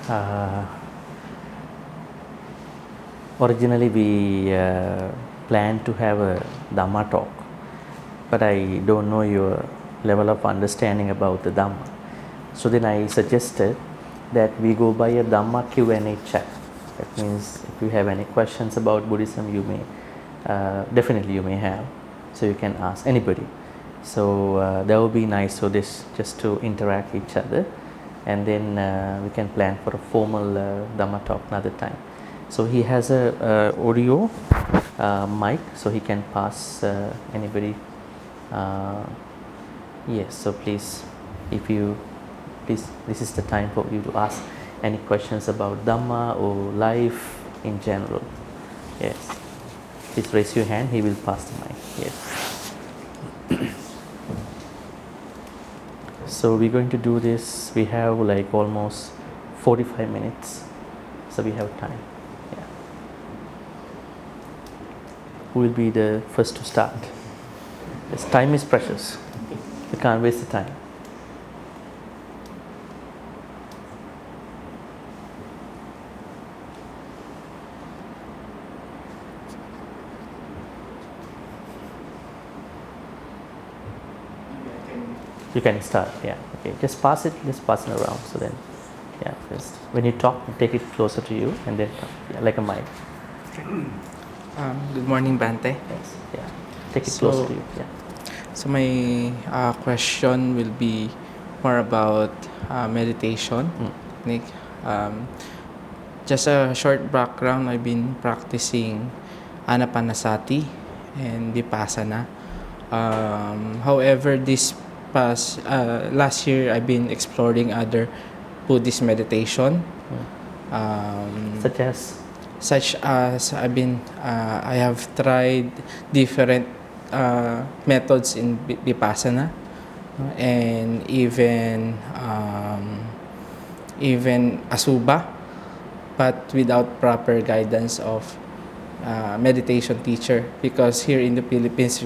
Uh, Originally, we planned to have a Dhamma talk, but I don't know your level of understanding about the Dhamma. So then I suggested that we go by a Dhamma Q&A chat. That means if you have any questions about Buddhism, you may definitely you may have. So you can ask anybody. So that would be nice. So this just to interact each other, and then we can plan for a formal Dhamma talk another time. So he has a audio mic, so he can pass anybody. Yes, so please, if you please, this is the time for you to ask any questions about Dhamma or life in general. Yes, please raise your hand. He will pass the mic. Yes. So we're going to do this. We have like almost 45 minutes, so we have time. Who will be the first to start? Yes, time is precious. You can't waste the time. You can start, yeah. Okay, just pass it around. So then, yeah, first when you talk, take it closer to you, and then like a mic. Good morning, Bhante. Yes, yeah. Take it closer to you. Yeah. So my question will be more about meditation. Like, just a short background, I've been practicing Anapanasati and Vipassana. However, last year, I've been exploring other Buddhist meditation. Such as I have tried different methods in Vipassana, and even Asuba, but without proper guidance of meditation teacher, because here in the Philippines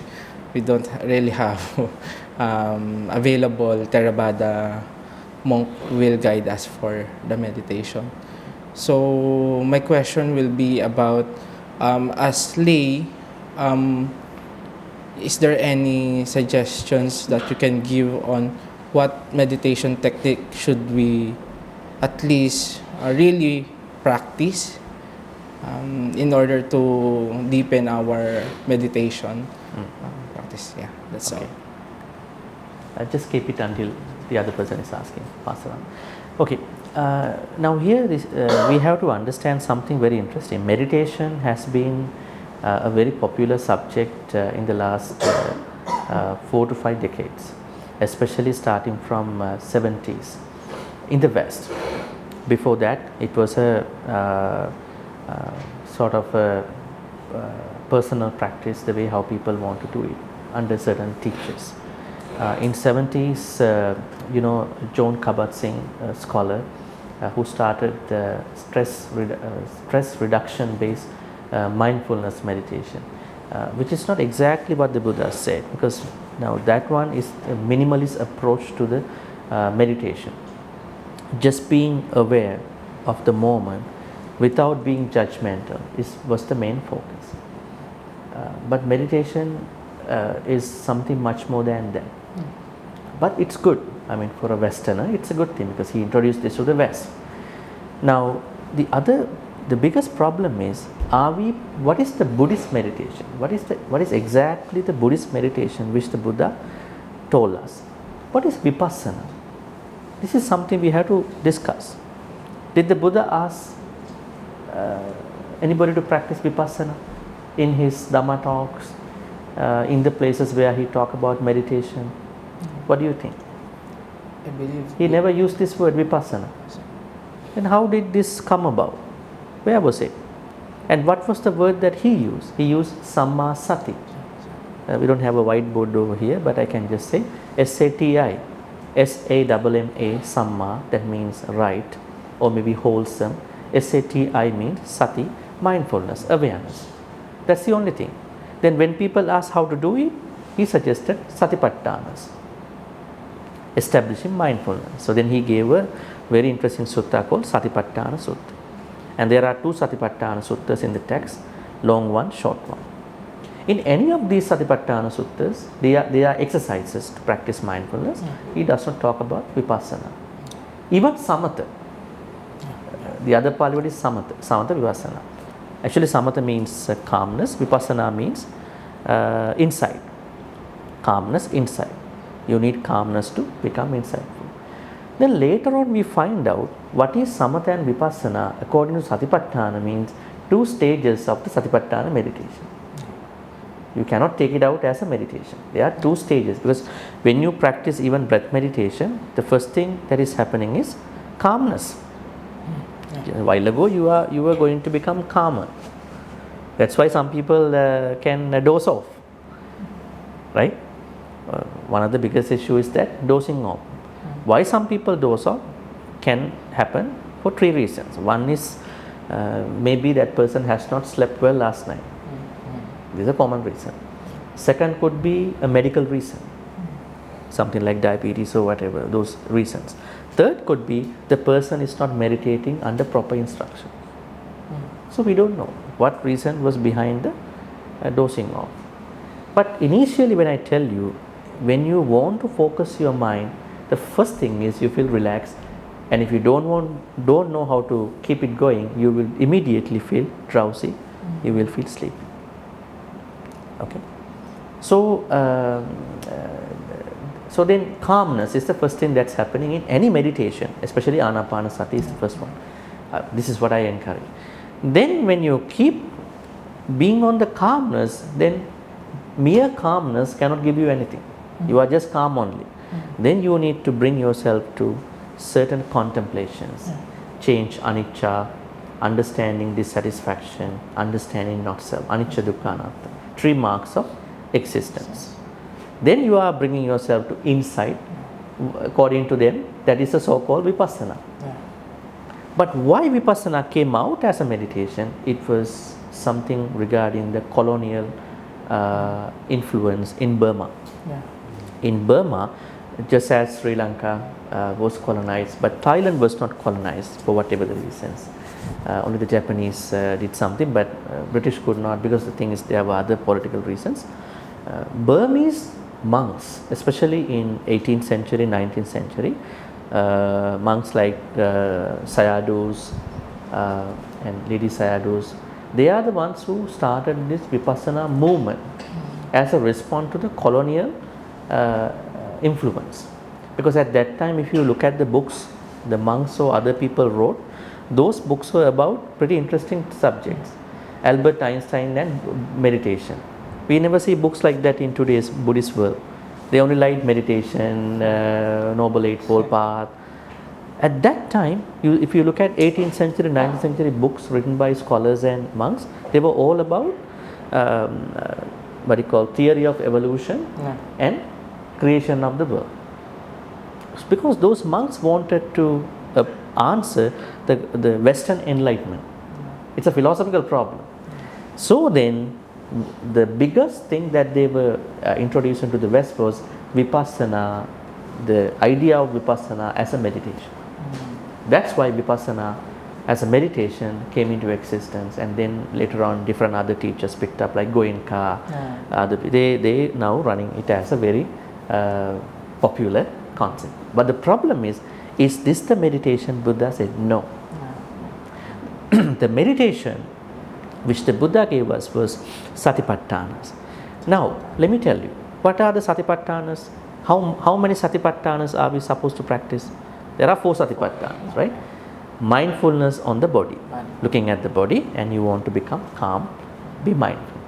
we don't really have available Theravada monk who will guide us for the meditation. So my question will be about, as lay, is there any suggestions that you can give on what meditation technique should we at least really practice in order to deepen our meditation practice? Yeah, that's okay. All. Just keep it until the other person is asking. Pass around. Okay. Now here we have to understand something very interesting. Meditation has been a very popular subject in the last 4 to 5 decades, especially starting from 70s in the West. Before that, it was a sort of a personal practice, the way how people want to do it under certain teachers. In 70s, John Kabat-Zinn, a scholar, who started stress reduction based mindfulness meditation, which is not exactly what the Buddha said, because now that one is a minimalist approach to the meditation. Just being aware of the moment without being judgmental was the main focus. But meditation is something much more than that. But it's good. I mean, for a Westerner, it's a good thing because he introduced this to the West. Now, the biggest problem is, what is the Buddhist meditation? What is exactly the Buddhist meditation which the Buddha told us? What is Vipassana? This is something we have to discuss. Did the Buddha ask anybody to practice Vipassana in his Dhamma talks, in the places where he talked about meditation? What do you think? I believe he never used this word Vipassana. And how did this come about? Where was it? And what was the word that he used? He used Samma Sati. We don't have a whiteboard over here, but I can just say S-A-T-I. S-A-M-M-A, Samma, that means right, or maybe wholesome. S-A-T-I means Sati, mindfulness, awareness. That's the only thing. Then when people ask how to do it, he suggested Satipatthanas. establishing mindfulness. So then he gave a very interesting sutta called Satipatthana Sutta. And there are 2 Satipatthana Suttas in the text, long one, short one. In any of these Satipatthana Suttas, they are exercises to practice mindfulness. He does not talk about Vipassana. Even Samatha. The other Pali word is Samatha, Samatha Vipassana. Actually, Samatha means calmness, Vipassana means insight. Calmness, insight. You need calmness to become insightful. Then later on we find out what is Samatha and Vipassana according to Satipatthana means 2 stages of the Satipatthana meditation. You cannot take it out as a meditation. There are 2 stages, because when you practice even breath meditation, the first thing that is happening is calmness. A while ago you were going to become calmer. That's why some people can doze off, right? One of the biggest issues is that dozing off. Why some people doze off can happen for 3 reasons. One is maybe that person has not slept well last night. This is a common reason. Second could be a medical reason, something like diabetes or whatever, those reasons. Third could be the person is not meditating under proper instruction. So we don't know what reason was behind the dozing off. But initially when I tell you, when you want to focus your mind, the first thing is you feel relaxed, and if you don't know how to keep it going, you will immediately feel drowsy, you will feel sleepy. Okay, so so then calmness is the first thing that's happening in any meditation, especially Anapanasati is the first one. This is what I encourage. Then when you keep being on the calmness, then mere calmness cannot give you anything. You are just calm only. Then you need to bring yourself to certain contemplations, change anicca, understanding dissatisfaction, understanding not self, anicca dukkha anatta, 3 marks of existence. Then you are bringing yourself to insight. According to them, that is the so-called vipassana. But why vipassana came out as a meditation? It was something regarding the colonial influence in Burma. In Burma, just as Sri Lanka was colonized, but Thailand was not colonized for whatever the reasons. Only the Japanese did something, but British could not, because the thing is there were other political reasons. Burmese monks, especially in 18th century, 19th century, monks like Sayadus and Lady Sayadus, they are the ones who started this Vipassana movement as a response to the colonial influence. Because at that time, if you look at the books the monks or other people wrote, those books were about pretty interesting subjects. Albert Einstein and meditation. We never see books like that in today's Buddhist world. They only like meditation, Noble Eightfold Path. At that time, if you look at 18th century, 19th century books written by scholars and monks, they were all about what you call theory of evolution and creation of the world. Because those monks wanted to answer the Western enlightenment. It's a philosophical problem. So then, the biggest thing that they were introduced into the West was Vipassana, the idea of Vipassana as a meditation. That's why Vipassana as a meditation came into existence, and then later on different other teachers picked up, like Goenka. They now running it as a very popular concept. But the problem is this the meditation? Buddha said no. The meditation which the Buddha gave us was Satipatthanas. Now, let me tell you, what are the Satipatthanas? How many Satipatthanas are we supposed to practice? There are 4 Satipatthanas, right? Mindfulness on the body, looking at the body, and you want to become calm, be mindful.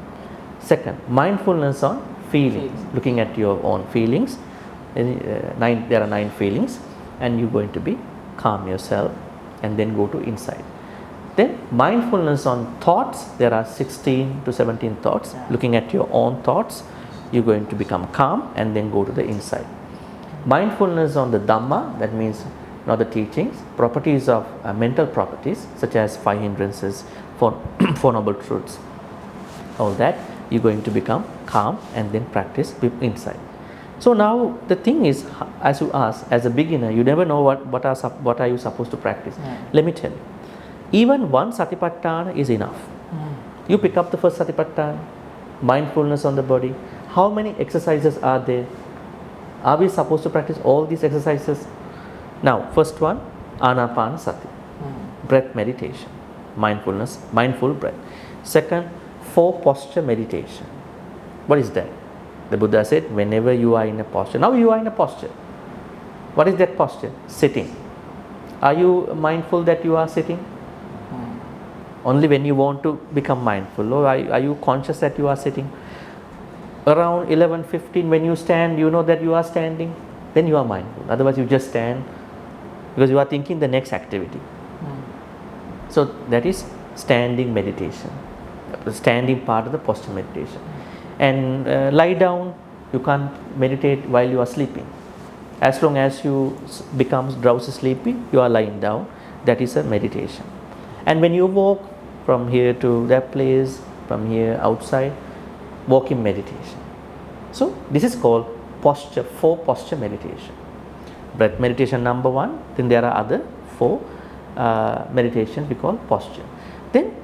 Second, mindfulness on feelings, looking at your own feelings. There are 9 feelings, and you're going to be calm yourself, and then go to insight. Then mindfulness on thoughts, there are 16 to 17 thoughts. Looking at your own thoughts, you're going to become calm and then go to the insight. Mindfulness on the Dhamma, that means not the teachings, properties of mental properties, such as 5 hindrances, 4 noble truths. All that, you're going to become calm and then practice with insight. So now the thing is, as you ask, as a beginner, you never know what are you supposed to practice. Let me tell you, even one satipatthana is enough. You pick up the first satipatthana, mindfulness on the body. How many exercises are there? Are we supposed to practice all these exercises? Now, first one, anapanasati, breath meditation, mindfulness, mindful breath. Second, 4 posture meditation. What is that? The Buddha said, whenever you are in a posture, now you are in a posture. What is that posture? Sitting. Are you mindful that you are sitting? Only when you want to become mindful. Or are you conscious that you are sitting? Around 11:15, when you stand, you know that you are standing, then you are mindful. Otherwise, you just stand because you are thinking the next activity. So that is standing meditation, the standing part of the posture meditation. And lie down, you can't meditate while you are sleeping. As long as you become drowsy, sleepy, you are lying down. That is a meditation. And when you walk from here to that place, from here outside, walking meditation. So this is called posture, 4 posture meditation. Breath meditation number 1. Then there are other 4 meditations we call posture. Then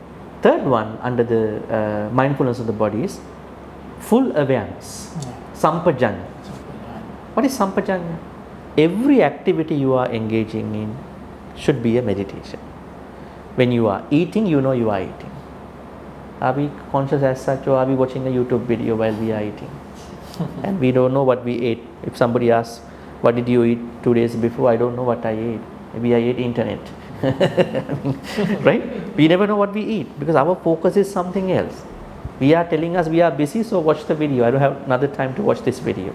third one under the mindfulness of the body is full awareness, sampajanya. What is sampajanya? Every activity you are engaging in should be a meditation. When you are eating, you know you are eating. Are we conscious as such, or are we watching a YouTube video while we are eating? And we don't know what we ate. If somebody asks, what did you eat 2 days before? I don't know what I ate. Maybe I ate internet. Right? We never know what we eat because our focus is something else. We are telling us we are busy, so watch the video. I don't have another time to watch this video.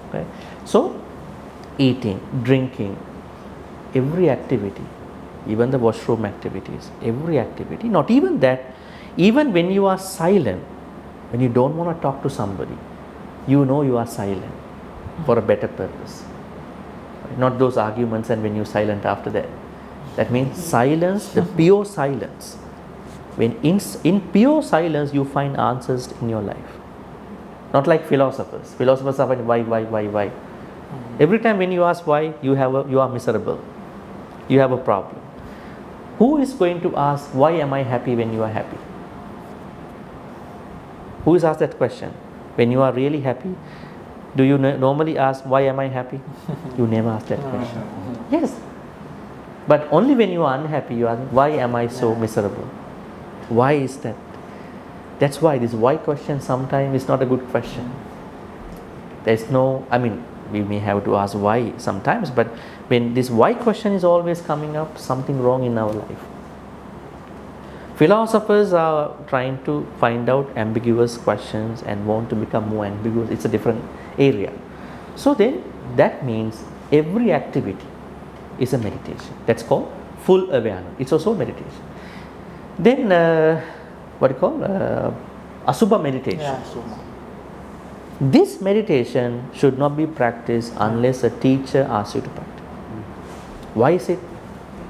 Okay? So, eating, drinking, every activity, even the washroom activities, every activity, not even that, even when you are silent, when you don't want to talk to somebody, you know you are silent for a better purpose. Not those arguments and when you're silent after that. That means silence, the pure silence. When in pure silence you find answers in your life. Not like philosophers. Philosophers are why. Every time when you ask why, you are miserable. You have a problem. Who is going to ask, why am I happy when you are happy? Who is asked that question? When you are really happy, do you normally ask, why am I happy? You never ask that question. Yes. But only when you are unhappy, you ask, why am I so miserable? Why is that? That's why this why question sometimes is not a good question. There's no, we may have to ask why sometimes, but when this why question is always coming up, something wrong in our life. Philosophers are trying to find out ambiguous questions and want to become more ambiguous. It's a different area. So then that means every activity is a meditation. That's called full awareness. It's also meditation. Then what do you call Asubha meditation. Yeah, Asubha. This meditation should not be practiced unless a teacher asks you to practice. Why is it?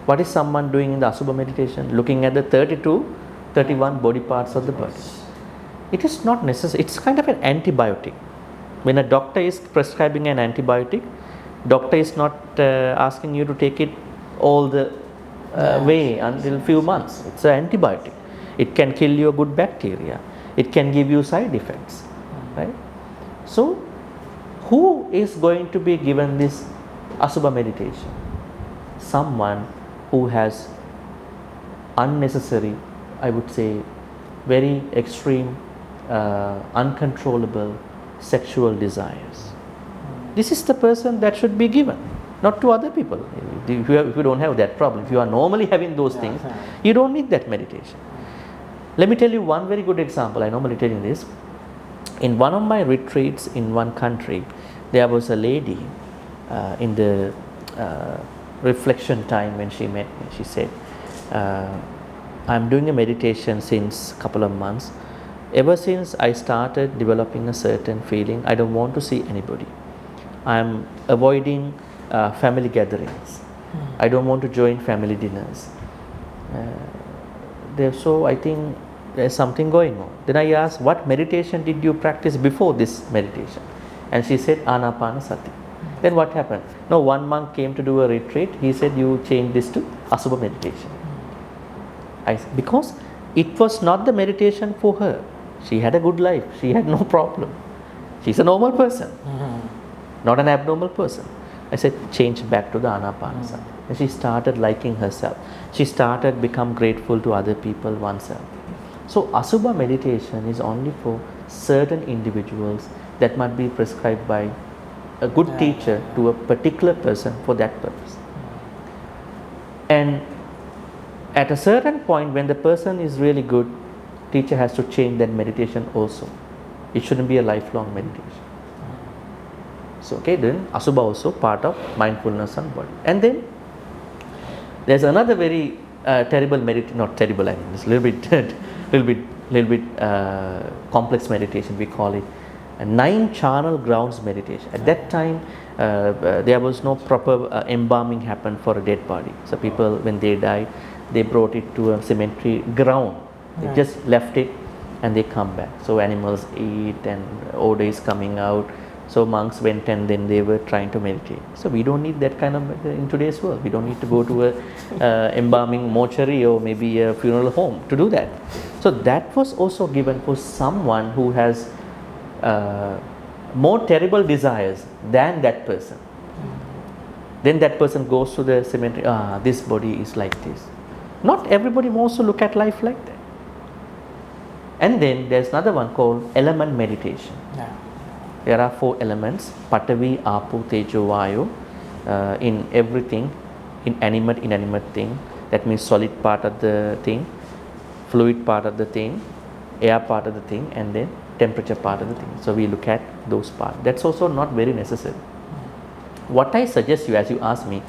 What is someone doing in the Asubha meditation? Looking at the 31 body parts of the body. It is not necessary. It's kind of an antibiotic. When a doctor is prescribing an antibiotic, doctor is not asking you to take it all the way until few months. It's an antibiotic. It can kill your good bacteria. It can give you side effects. Right? So, who is going to be given this Asubha meditation? Someone who has unnecessary, I would say, very extreme, uncontrollable sexual desires. This is the person that should be given, not to other people. If you don't have that problem, if you are normally having those things, you don't need that meditation. Let me tell you one very good example. I normally tell you this. In one of my retreats in one country, there was a lady in the reflection time when she met me. She said, I'm doing a meditation since a couple of months. Ever since I started developing a certain feeling, I don't want to see anybody. I'm avoiding family gatherings. I don't want to join family dinners. So I think there's something going on. Then I asked, what meditation did you practice before this meditation? And she said, Anapanasati. Then what happened? No, one monk came to do a retreat. He said, you change this to Asubha meditation. Because it was not the meditation for her. She had a good life. She had no problem. She's a normal person, not an abnormal person. I said, change back to the Anapanasati. And she started liking herself. She started become grateful to other people, oneself. So Asubha meditation is only for certain individuals that might be prescribed by a good teacher to a particular person for that purpose. And at a certain point, when the person is really good, teacher has to change that meditation also. It shouldn't be a lifelong meditation. So then Asubha also part of mindfulness on body. And then there's another very terrible meditation, not terrible, I mean it's a little bit complex meditation, we call it a 9 charnel grounds meditation. At that time there was no proper embalming happened for a dead body. So people, when they died, they brought it to a cemetery ground. They just left it and they come back. So animals eat and odor is coming out. So monks went and then they were trying to meditate. So we don't need that kind of in today's world. We don't need to go to a embalming mortuary or maybe a funeral home to do that. So that was also given for someone who has more terrible desires than that person. Then that person goes to the cemetery. This body is like this. Not everybody wants to look at life like that. And then there's another one called element meditation. There are 4 elements: Patavi, Apu, Tejo, Vayu, in everything, in animate, inanimate thing. That means solid part of the thing, fluid part of the thing, air part of the thing, and then temperature part of the thing. So we look at those parts. That's also not very necessary. What I suggest you, as you ask me,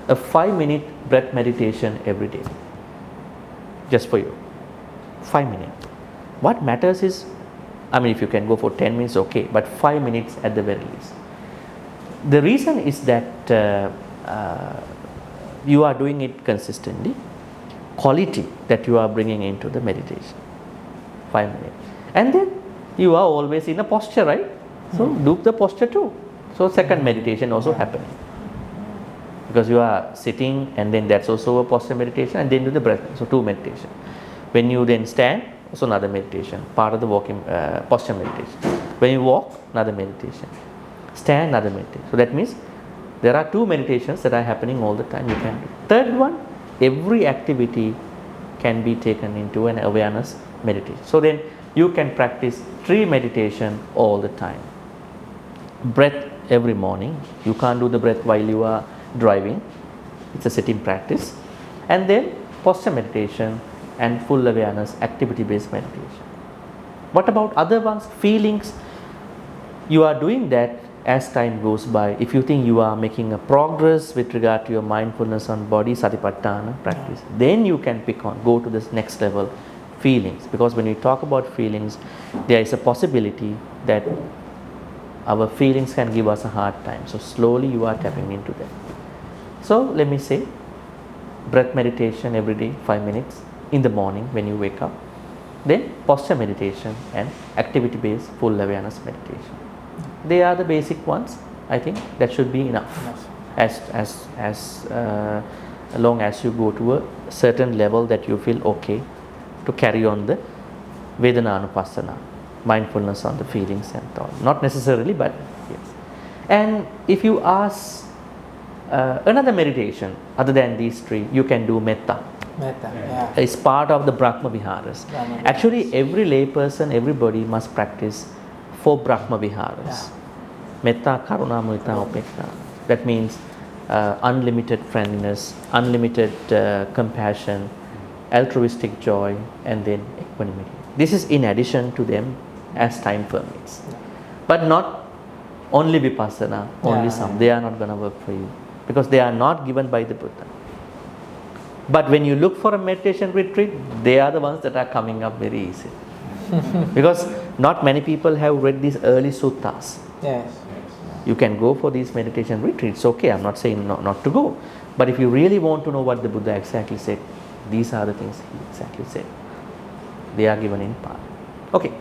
a 5-minute breath meditation every day. Just for you. 5 minutes. What matters is, I mean, if you can go for 10 minutes, okay, but 5 minutes at the very least. The reason is that you are doing it consistently, quality that you are bringing into the meditation. 5 minutes. And then you are always in a posture, right? So do the posture too. So second meditation also happening. Because you are sitting and then that's also a posture meditation, and then do the breath. So 2 meditation. When you then stand, also another meditation, part of the walking posture meditation. When you walk, another meditation. Stand, another meditation. So that means there are 2 meditations that are happening all the time. You can do. Third one, every activity can be taken into an awareness meditation. So then you can practice 3 meditation all the time. Breath every morning. You can't do the breath while you are driving. It's a sitting practice. And then posture meditation and full awareness, activity-based meditation. What about other ones? Feelings. You are doing that as time goes by. If you think you are making a progress with regard to your mindfulness on body, satipatthana practice, then you can go to this next level, feelings. Because when we talk about feelings, there is a possibility that our feelings can give us a hard time. So slowly you are tapping into that. So let me say, breath meditation every day, 5 minutes. In the morning when you wake up, then posture meditation and activity based full awareness meditation. They are the basic ones. I think that should be enough. As long as you go to a certain level that you feel okay to carry on the Vedana-anupassana, mindfulness on the feelings and thoughts. Not necessarily, but yes. And if you ask another meditation other than these 3, you can do Metta. It's part of the Brahma Viharas. Actually, every layperson, everybody must practice 4 Brahma Viharas. Metta, Karuna, Mudita, Upekta. That means unlimited friendliness, unlimited compassion, altruistic joy, and then equanimity. This is in addition to them as time permits. But not only Vipassana, only some. They are not going to work for you because they are not given by the Buddha. But when you look for a meditation retreat, they are the ones that are coming up very easily. Because not many people have read these early suttas. Yes. You can go for these meditation retreats, okay, I'm not saying not to go. But if you really want to know what the Buddha exactly said, these are the things he exactly said. They are given in part. Okay,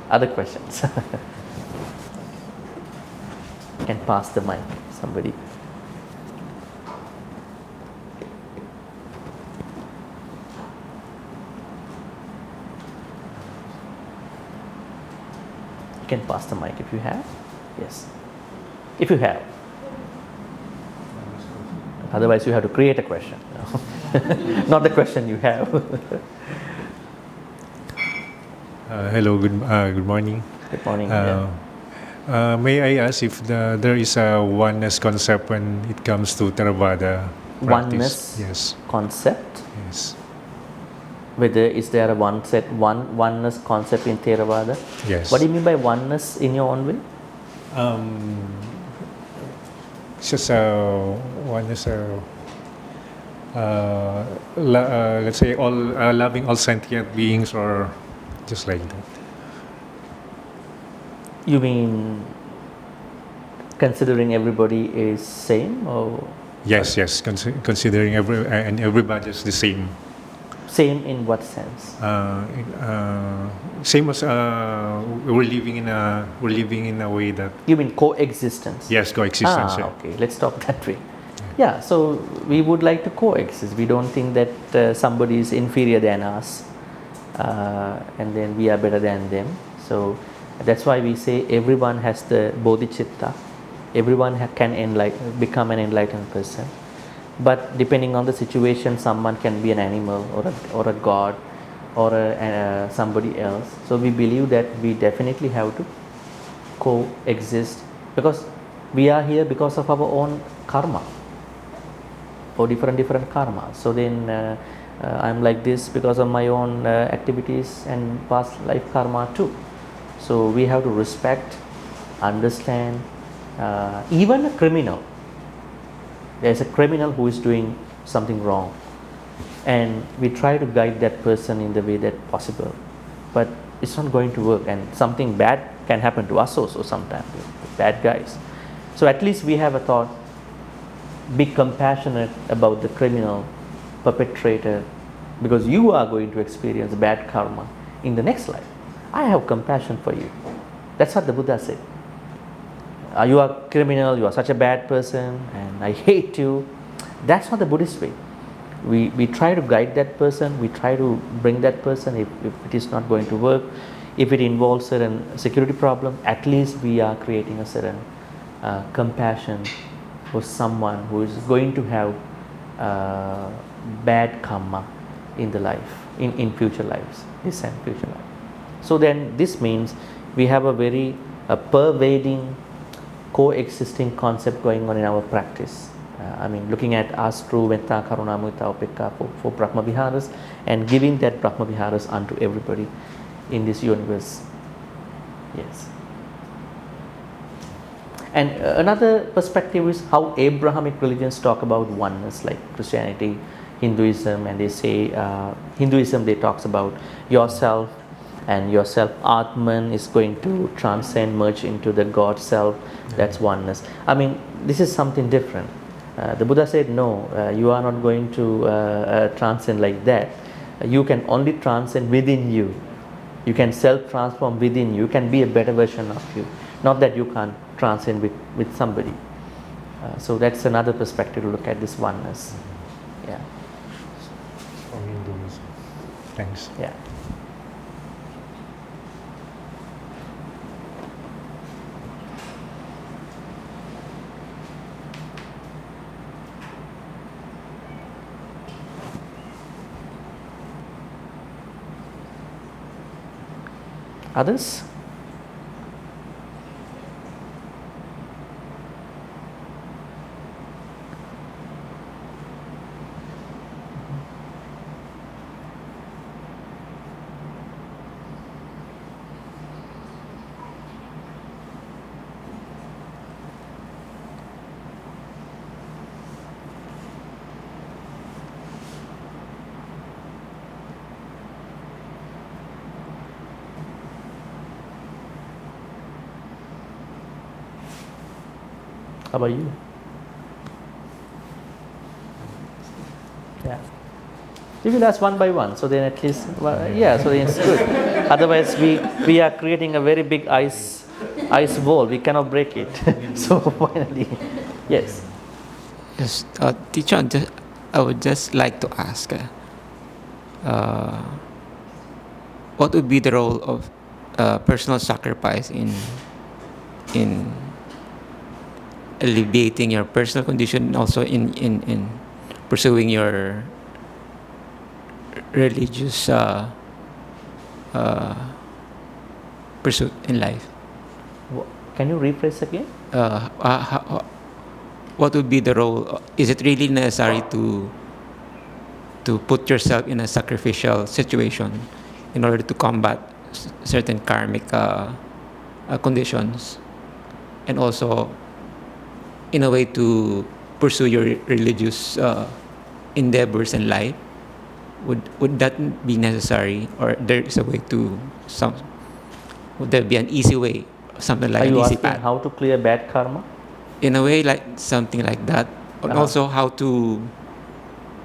other questions? can pass the mic, somebody. You can pass the mic if you have. Yes. If you have. Otherwise, you have to create a question. Not the question you have. Hello, good morning. Good morning. May I ask if there is a oneness concept when it comes to Theravada practice? Oneness Yes. concept. Yes. Whether is there a oneness concept in Theravada? Yes. What do you mean by oneness in your own way? It's just oneness. Let's say all loving all sentient beings, or just like that. You mean considering everybody is same, or Yes, yes. Considering everybody is the same. same in what sense? Same as we're living in a way that You mean coexistence? yes, coexistence. Yeah. Okay, let's talk that way. Yeah, so we would like to coexist. We don't think that somebody is inferior than us and then we are better than them. So that's why we say everyone has the bodhicitta. Everyone can become an enlightened person. But depending on the situation, someone can be an animal or a god or somebody else. So we believe that we definitely have to coexist because we are here because of our own karma, or different karma. So then I'm like this because of my own activities and past life karma too. So we have to respect, understand. Even a criminal, there's a criminal who is doing something wrong, and we try to guide that person in the way that possible, but it's not going to work, and something bad can happen to us also sometimes, bad guys. So at least we have a thought, be compassionate about the criminal perpetrator, because you are going to experience bad karma in the next life. I have compassion for you. That's what the Buddha said. You are criminal, you are such a bad person, and I hate you. That's not the Buddhist way. We try to guide that person, we try to bring that person. If it is not going to work, if it involves certain security problem, at least we are creating a certain compassion for someone who is going to have bad karma in the life, in future lives, this and future life. So then this means we have a very pervading, coexisting concept going on in our practice. Looking at us through Metta, Karuna, Mudita, Upekkha for Brahma Viharas, and giving that Brahma Viharas unto everybody in this universe. Yes. And another perspective is how Abrahamic religions talk about oneness, like Christianity, Hinduism, and they say Hinduism, they talks about yourself, and yourself Atman is going to transcend, merge into the God self. That's oneness. This is something different. The Buddha said, no, you are not going to transcend like that. You can only transcend within you. You can self-transform within you. You can be a better version of you. Not that you can't transcend with somebody. So that's another perspective to look at this oneness. Yeah. From Hinduism. Thanks. Yeah. Others? How about you? Yeah. You will ask one by one, so then at least, so then it's good. Otherwise, we are creating a very big ice ice wall, we cannot break it. So finally, yes. Yes, teacher, I would just like to ask, what would be the role of personal sacrifice in alleviating your personal condition, and also in pursuing your religious pursuit in life? Can you rephrase again? What would be the role? Is it really necessary to put yourself in a sacrificial situation in order to combat certain karmic conditions, and also in a way to pursue your religious endeavors in life? Would that be necessary, or there is a way to some? Would there be an easy way, something like Are an you easy asking path? how to clear bad karma? In a way, like something like that, and also how to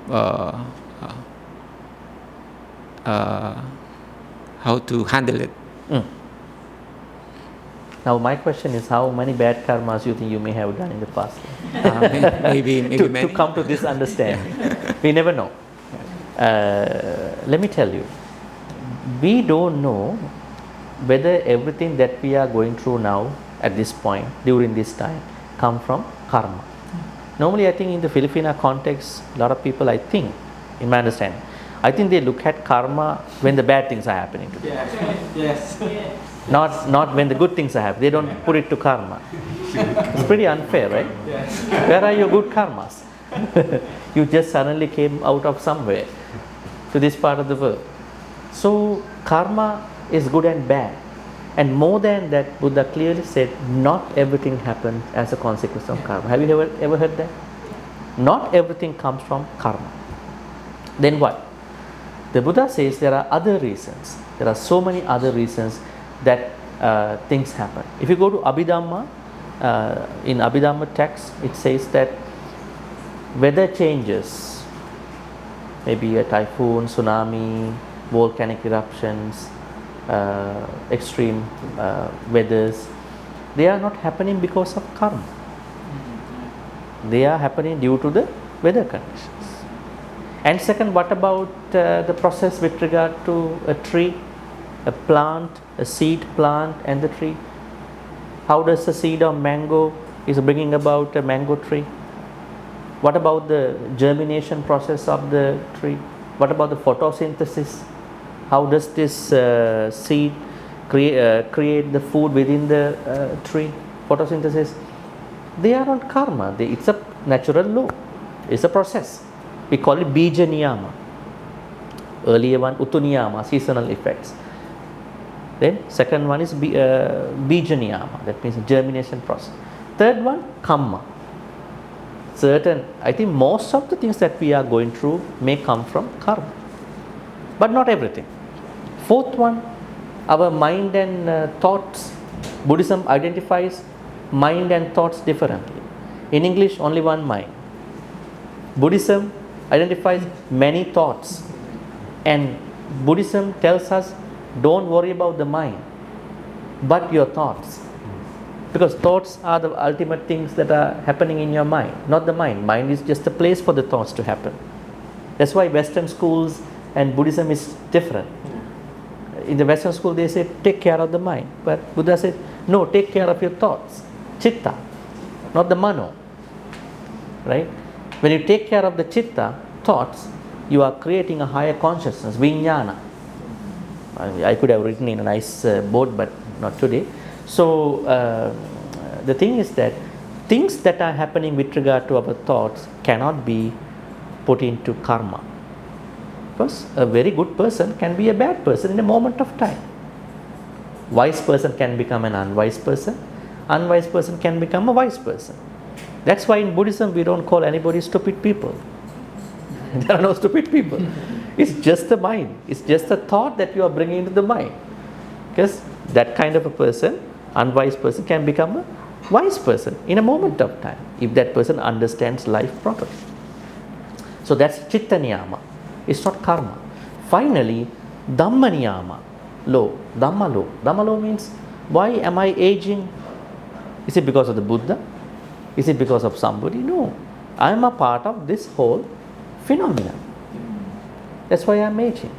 uh, how to handle it. Now my question is, how many bad karmas you think you may have done in the past? Maybe to many. come to this understanding. We never know. Let me tell you, we don't know whether everything that we are going through now at this point during this time come from karma. Normally, I think in the Filipino context, a lot of people, I think, in my understanding, I think they look at karma when the bad things are happening to them. Yes. Not when the good things are happening. They don't put it to karma. It's pretty unfair, right? Where are your good karmas? You just suddenly came out of somewhere to this part of the world. So karma is good and bad. And more than that, Buddha clearly said, not everything happens as a consequence of karma. Have you ever heard that? Not everything comes from karma. Then what? The Buddha says there are other reasons. There are so many other reasons that things happen. If you go to Abhidhamma, in Abhidhamma text, it says that weather changes, maybe a typhoon, tsunami, volcanic eruptions, extreme weathers, they are not happening because of karma. They are happening due to the weather conditions. And second, what about the process with regard to a tree, a plant, a seed plant and the tree? How does the seed of mango is bringing about a mango tree? What about the germination process of the tree? What about the photosynthesis? How does this seed create the food within the tree? Photosynthesis. They are not karma. It's a natural law. It's a process. We call it bija niyama. Earlier one, utu niyama, seasonal effects. Then second one is bija niyama. That means germination process. Third one, kamma. I think most of the things that we are going through may come from karma, but not everything. Fourth one, our mind and thoughts. Buddhism identifies mind and thoughts differently. In English, only one mind. Buddhism identifies many thoughts, and Buddhism tells us, don't worry about the mind, but your thoughts. Because thoughts are the ultimate things that are happening in your mind, not the mind. Mind is just a place for the thoughts to happen. That's why Western schools and Buddhism is different. In the Western school, they say, take care of the mind. But Buddha says, no, take care of your thoughts. Chitta, not the mano. Right? When you take care of the chitta, thoughts, you are creating a higher consciousness, vijnana. I could have written in a nice board, but not today. So, the thing is that things that are happening with regard to our thoughts cannot be put into karma. Because a very good person can be a bad person in a moment of time. Wise person can become an unwise person. Unwise person can become a wise person. That's why in Buddhism we don't call anybody stupid people. There are no stupid people. It's just the mind. It's just a thought that you are bringing into the mind. Because that kind of a person, unwise person, can become a wise person in a moment of time if that person understands life properly. So that's chitta niyama. It's not karma. Finally, Dhamma niyama, law. Dhamma law. Dhamma law means Why am I aging? Is it because of the Buddha? Is it because of somebody? No. I am a part of this whole phenomenon. That's why I am aging.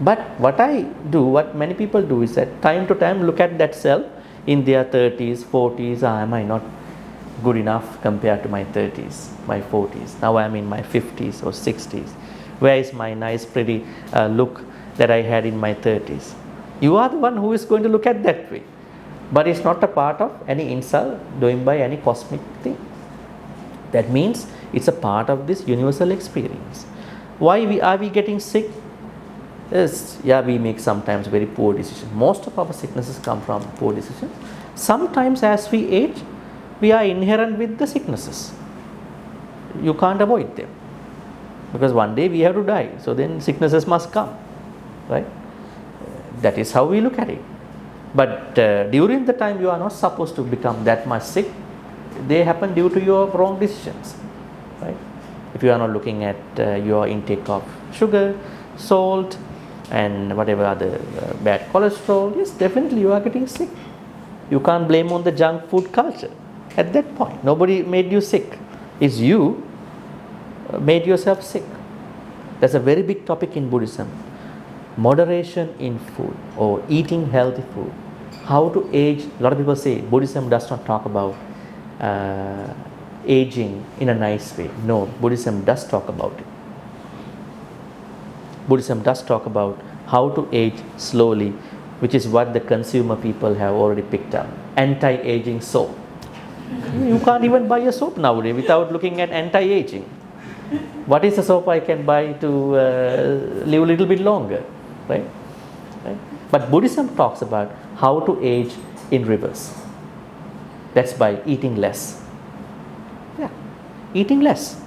But what I do, what many people do is that time to time look at that self in their 30s, 40s. Am I not good enough compared to my 30s, my 40s? Now I am in my 50s or 60s. Where is my nice, pretty look that I had in my 30s? You are the one who is going to look at that way. But it's not a part of any insult doing by any cosmic thing. That means it's a part of this universal experience. Why are we getting sick? Yes, yeah, we make sometimes very poor decisions. Most of our sicknesses come from poor decisions. Sometimes as we age, we are inherent with the sicknesses. You can't avoid them. Because one day we have to die. So then sicknesses must come. Right? That is how we look at it. But during the time you are not supposed to become that much sick, they happen due to your wrong decisions. Right? If you are not looking at your intake of sugar, salt, and whatever other bad cholesterol, yes, definitely you are getting sick. You can't blame on the junk food culture at that point. Nobody made you sick. It's you made yourself sick. That's a very big topic in Buddhism. Moderation in food or eating healthy food. How to age. A lot of people say Buddhism does not talk about aging in a nice way. No, Buddhism does talk about it. Buddhism does talk about how to age slowly, which is what the consumer people have already picked up. Anti-aging soap. You can't even buy a soap nowadays without looking at anti-aging. What is the soap I can buy to live a little bit longer? Right? But Buddhism talks about how to age in reverse. That's by eating less. Yeah, eating less.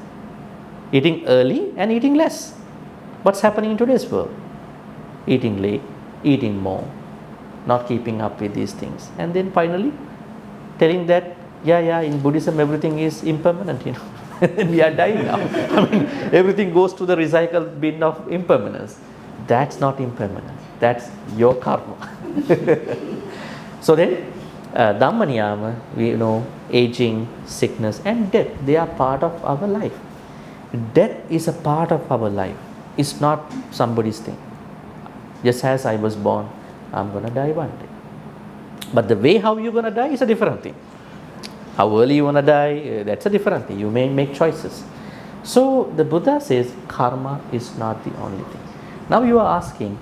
Eating early and eating less. What's happening in today's world? Eating late, eating more, not keeping up with these things. And then finally telling that, in Buddhism everything is impermanent, we are dying now. I mean, everything goes to the recycle bin of impermanence. That's not impermanent. That's your karma. So then, Dhamma niyama, we know aging, sickness, and death, they are part of our life. Death is a part of our life. It's not somebody's thing. Just as I was born, I'm going to die one day. But the way how you're going to die is a different thing. How early you want to die, that's a different thing. You may make choices. So the Buddha says karma is not the only thing. Now you are asking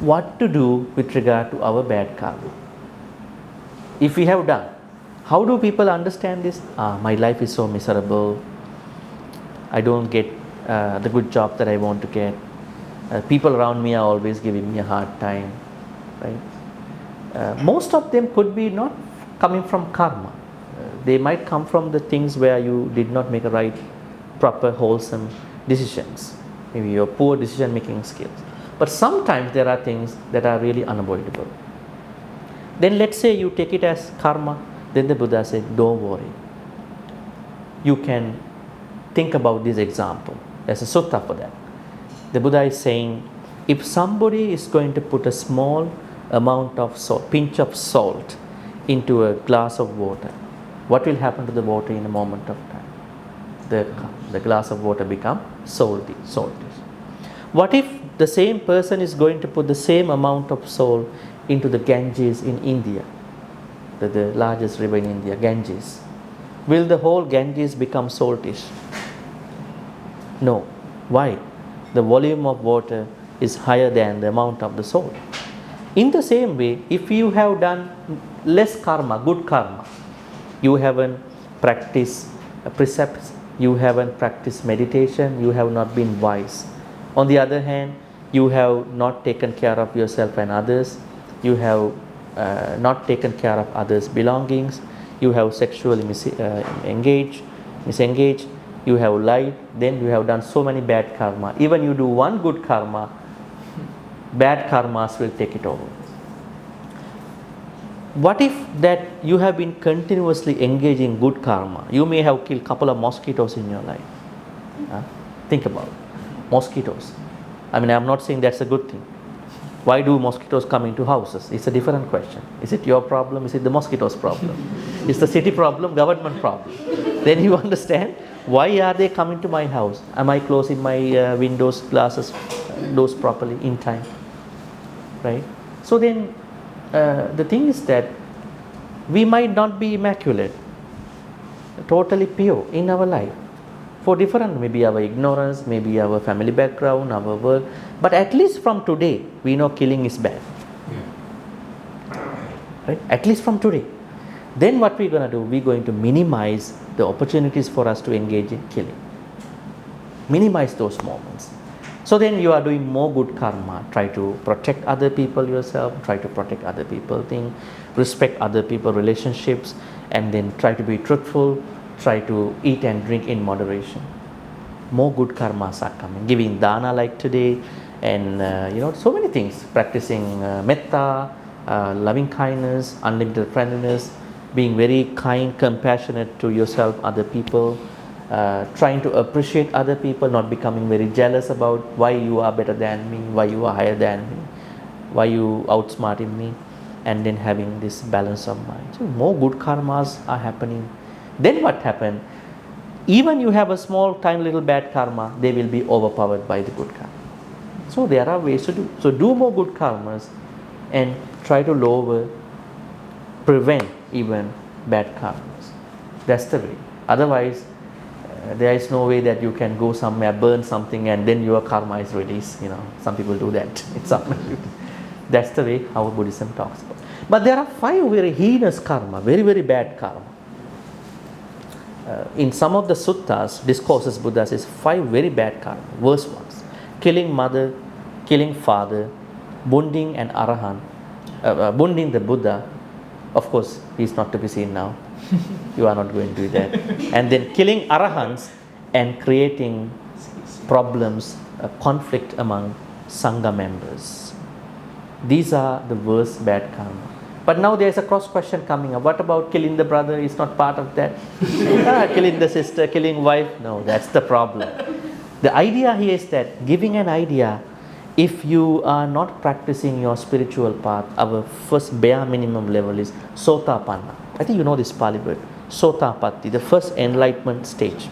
what to do with regard to our bad karma. If we have done, how do people understand this? My life is so miserable. I don't get the good job that I want to get. People around me are always giving me a hard time. Right? Most of them could be not coming from karma. They might come from the things where you did not make a right, proper, wholesome decisions. Maybe your poor decision making skills. But sometimes there are things that are really unavoidable. Then let's say you take it as karma. Then the Buddha said, don't worry. You can think about this example. There's a sutta for that. The Buddha is saying, if somebody is going to put a small amount of salt, pinch of salt into a glass of water, what will happen to the water in a moment of time? The glass of water become salty. What if the same person is going to put the same amount of salt into the Ganges in India, the largest river in India, Ganges? Will the whole Ganges become saltish? No. Why? The volume of water is higher than the amount of the salt. In the same way, if you have done less karma, good karma, you haven't practiced precepts, you haven't practiced meditation, you have not been wise. On the other hand, you have not taken care of yourself and others, you have not taken care of others' belongings, you have sexually misengaged, you have lied, then you have done so many bad karma. Even you do one good karma, bad karmas will take it over. What if that you have been continuously engaging good karma? You may have killed a couple of mosquitoes in your life. Think about it. Mosquitoes. I mean, I'm not saying that's a good thing. Why do mosquitoes come into houses? It's a different question. Is it your problem? Is it the mosquitoes' problem? Is the city problem, government problem? Then you understand, why are they coming to my house? Am I closing my windows, glasses, doors properly in time? Right? So then the thing is that we might not be immaculate, totally pure in our life. For different, maybe our ignorance, maybe our family background, our work. But at least from today, we know killing is bad. Right? At least from today. Then what we're going to do, we're going to minimize the opportunities for us to engage in killing. Minimize those moments. So then you are doing more good karma. Try to protect other people yourself, try to protect other people things, respect other people relationships, and then try to be truthful, try to eat and drink in moderation. More good karmas are coming. Giving dana like today, and so many things. Practicing metta, loving kindness, unlimited friendliness, being very kind, compassionate to yourself, other people, trying to appreciate other people, not becoming very jealous about why you are better than me, why you are higher than me, why you outsmarting me, and then having this balance of mind. So more good karmas are happening. Then what happened? Even you have a small, tiny little bad karma, they will be overpowered by the good karma. So there are ways to do. So do more good karmas and try to lower, prevent even bad karmas. That's the way. Otherwise, there is no way that you can go somewhere, burn something, and then your karma is released. Some people do that. That's the way how Buddhism talks about. But there are 5 very heinous karma, very, very bad karma. In some of the suttas, discourses, Buddha says 5 very bad karma, worst ones. Killing mother, killing father, wounding an arahant, wounding the Buddha. Of course, he is not to be seen now. You are not going to do that. And then killing arahants and creating problems, conflict among Sangha members. These are the worst bad karma. But now there is a cross question coming up. What about killing the brother? Is not part of that. Killing the sister, killing wife? No, that's the problem. The idea here is that giving an idea, if you are not practicing your spiritual path, our first bare minimum level is Sotapanna. I think you know this Pali word. Sotapatti, the first enlightenment stage.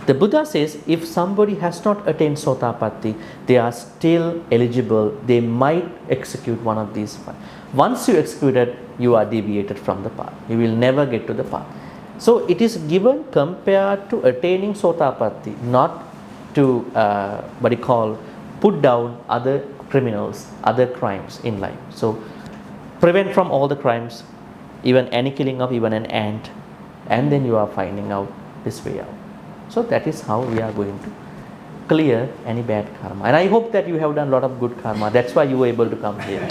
The Buddha says if somebody has not attained Sotapatti, they are still eligible. They might execute one of these 5. Once you execute it, you are deviated from the path. You will never get to the path. So it is given compared to attaining Sotapatti, not to put down other criminals, other crimes in life. So prevent from all the crimes, even any killing of even an ant, and then you are finding out this way out. So that is how we are going to clear any bad karma. And I hope that you have done a lot of good karma. That's why you were able to come here.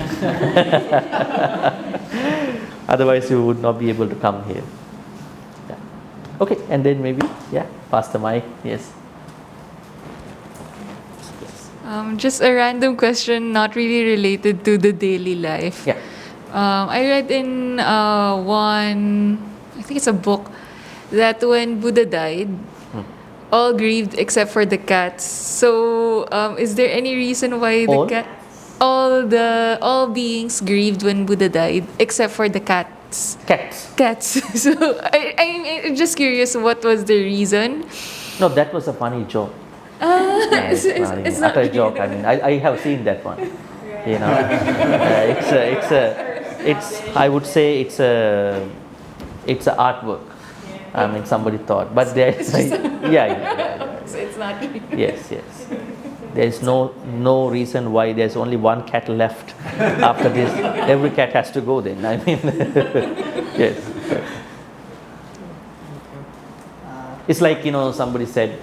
Otherwise you would not be able to come here. Yeah. Okay, and then maybe, pass the mic. Yes. Just a random question, not really related to the daily life. Yeah. I read in I think it's a book, that when Buddha died, all grieved except for the cats. So, is there any reason why All? all beings grieved when Buddha died except for the cats? Cats. So, I'm just curious, what was the reason? No, that was a funny joke. It's not Utter joke. I mean, I have seen that one. I would say it's a artwork. I mean, somebody thought, but there is, So it's not real. yes. There is no reason why there's only one cat left after this. Every cat has to go then. I mean, yes. It's like, somebody said,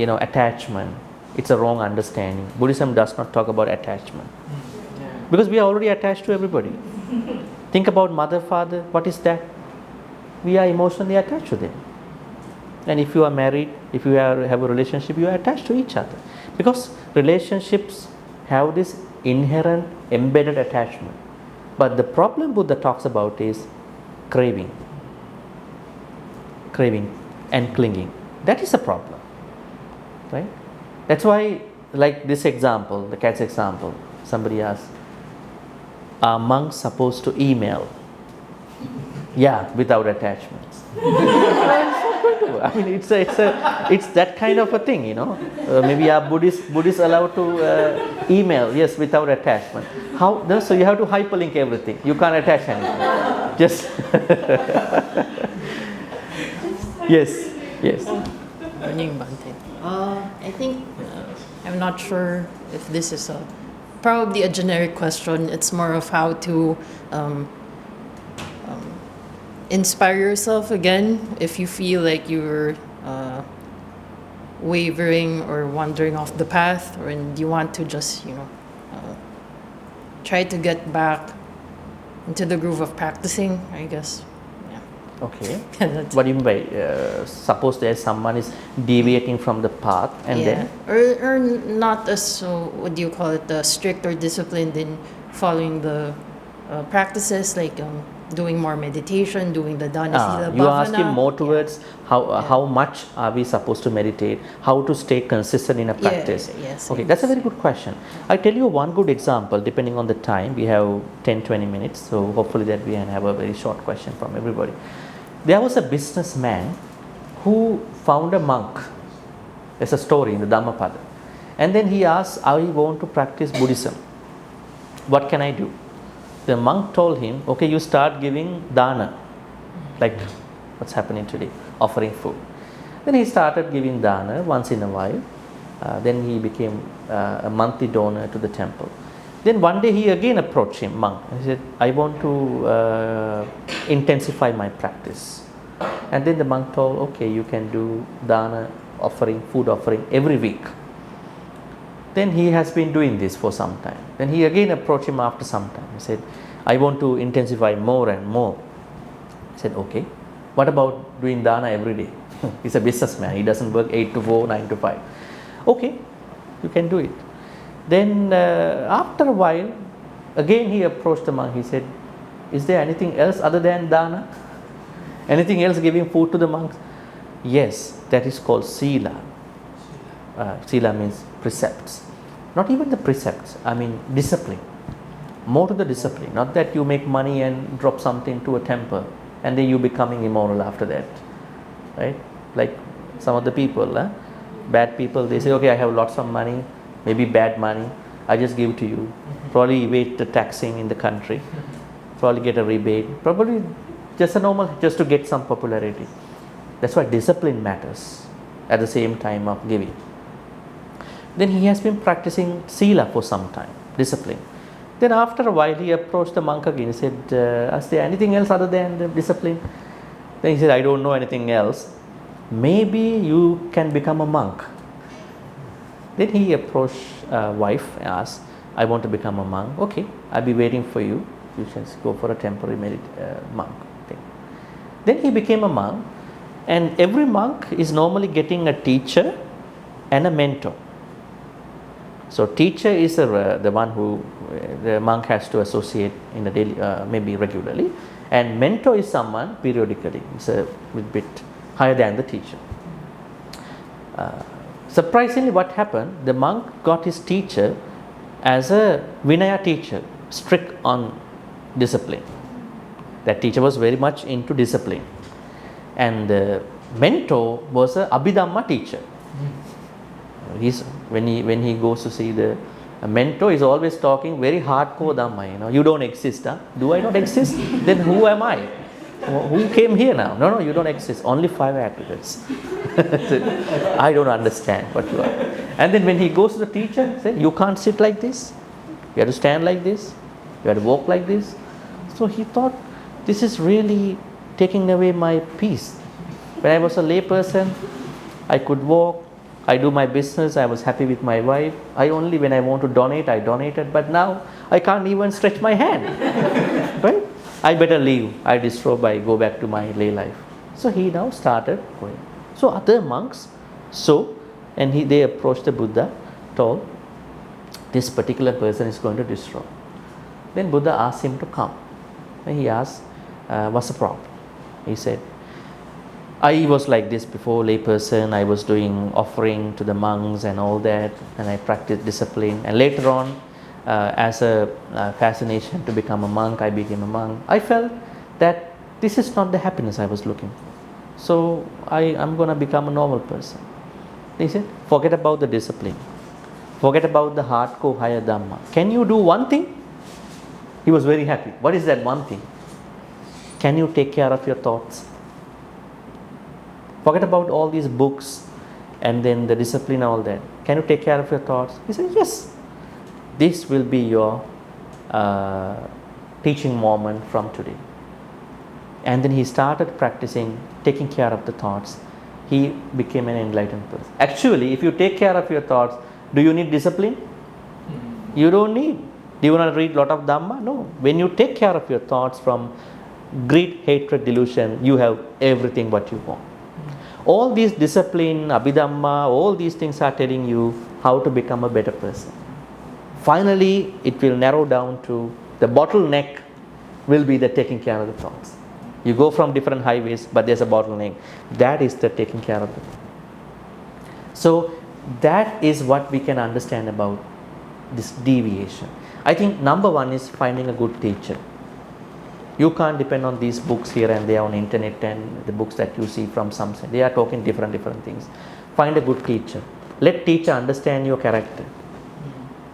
attachment. It's a wrong understanding. Buddhism does not talk about attachment. Because we are already attached to everybody. Think about mother, father. What is that? We are emotionally attached to them. And if you are married, if you have a relationship, you are attached to each other. Because relationships have this inherent embedded attachment. But the problem Buddha talks about is craving and clinging. That is a problem, right? That's why like this example, the cat's example, somebody asks, are monks supposed to email? Yeah, without attachments. I mean, it's that kind of a thing, you know. Maybe are Buddhists allowed to email? Yes, without attachment. How? No, so you have to hyperlink everything. You can't attach anything. Just yes, yes. Morning, Bhante. I think I'm not sure if this is probably a generic question. It's more of how to inspire yourself again if you feel like you're wavering or wandering off the path, or and you want to just try to get back into the groove of practicing, I guess. Okay. That's What do you mean by suppose there's someone is deviating from the path and then or not as what do you call it, strict or disciplined in following the practices, like doing more meditation, doing the dana sila you are asking bhavana. more towards how much are we supposed to meditate, how to stay consistent in a practice. Yes, Okay, yes. that's a very good question. I tell you one good example. Depending on the time, we have 10-20 minutes, so hopefully that we can have a very short question from everybody. There was a businessman who found a monk. There's a story in the Dhamma. And then he asked, I want to practice Buddhism. What can I do? The monk told him, okay, you start giving dana, like what's happening today, offering food. Then he started giving dana once in a while. Then he became a monthly donor to the temple. Then one day he again approached him, monk. He said, I want to intensify my practice. And then the monk told, okay, you can do dana offering, food offering every week. Then he has been doing this for some time. Then he again approached him after some time. He said, I want to intensify more and more. He said, okay, what about doing dana every day? He's a businessman. He doesn't work 8 to 4, 9 to 5. Okay, you can do it. Then after a while, again he approached the monk. He said, is there anything else other than dana? Anything else giving food to the monks? Yes, that is called sila. Sila means precepts. Not even the precepts, I mean discipline. More to the discipline. Not that you make money and drop something to a temple and then you becoming immoral after that. Right? Like some of the people, bad people, they say, okay, I have lots of money, maybe bad money, I just give to you. Probably evade the taxing in the country. Probably get a rebate. Probably just a normal, just to get some popularity. That's why discipline matters at the same time of giving. Then he has been practicing sila for some time, discipline. Then after a while he approached the monk again. He said, is there anything else other than the discipline? Then he said, I don't know anything else. Maybe you can become a monk. Then he approached wife and asked, I want to become a monk. Okay, I'll be waiting for you. You should go for a temporary monk thing. Then he became a monk, and every monk is normally getting a teacher and a mentor. So teacher is the one who the monk has to associate in a daily, maybe regularly, and mentor is someone periodically. It's a bit higher than the teacher. Surprisingly, what happened? The monk got his teacher as a Vinaya teacher, strict on discipline. That teacher was very much into discipline, and the mentor was a Abhidhamma teacher. When he goes to see the mentor, is always talking very hardcore Dhamma. You don't exist, huh? Do I not exist? Then who am I? Who came here now? No, you don't exist. Only 5 applicants. I don't understand what you are. And then when he goes to the teacher, he said, you can't sit like this. You have to stand like this. You have to walk like this. So he thought, this is really taking away my peace. When I was a lay person, I could walk. I do my business, I was happy with my wife. When I want to donate, I donated. But now, I can't even stretch my hand. Right? I better leave. I go back to my lay life. So he now started going. So other monks, they approached the Buddha, told, this particular person is going to destroy. Then Buddha asked him to come. And he asked, what's the problem? He said, I was like this before, layperson. I was doing offering to the monks and all that, and I practiced discipline. And later on, as a fascination to become a monk, I became a monk. I felt that this is not the happiness I was looking for. So I'm going to become a normal person. He said, forget about the discipline. Forget about the hardcore higher Dhamma. Can you do one thing? He was very happy. What is that one thing? Can you take care of your thoughts? Forget about all these books and then the discipline and all that. Can you take care of your thoughts? He said, yes. This will be your teaching moment from today. And then he started practicing taking care of the thoughts. He became an enlightened person. Actually, if you take care of your thoughts, do you need discipline? You don't need. Do you want to read a lot of Dhamma? No. When you take care of your thoughts from greed, hatred, delusion, you have everything what you want. All these discipline, Abhidhamma, all these things are telling you how to become a better person. Finally, it will narrow down to the bottleneck will be the taking care of the thoughts. You go from different highways, but there's a bottleneck. That is the taking care of the thoughts. So that is what we can understand about this deviation. I think number one is finding a good teacher. You can't depend on these books here and there on internet and the books that you see from some side. They are talking different things. Find a good teacher. Let teacher understand your character.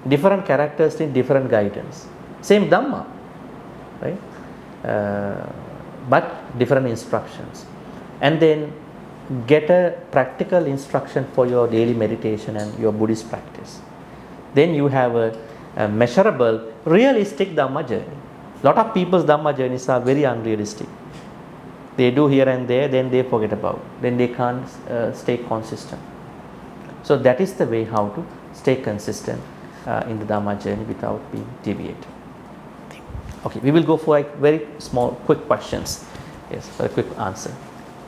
Different characters need different guidance. Same Dhamma, right? But different instructions. And then get a practical instruction for your daily meditation and your Buddhist practice. Then you have a measurable, realistic Dhamma journey. Lot of people's Dhamma journeys are very unrealistic. They do here and there, then they forget about. Then they can't stay consistent. So that is the way how to stay consistent in the Dhamma journey without being deviated. Okay, we will go for like very small, quick questions. Yes, for a quick answer.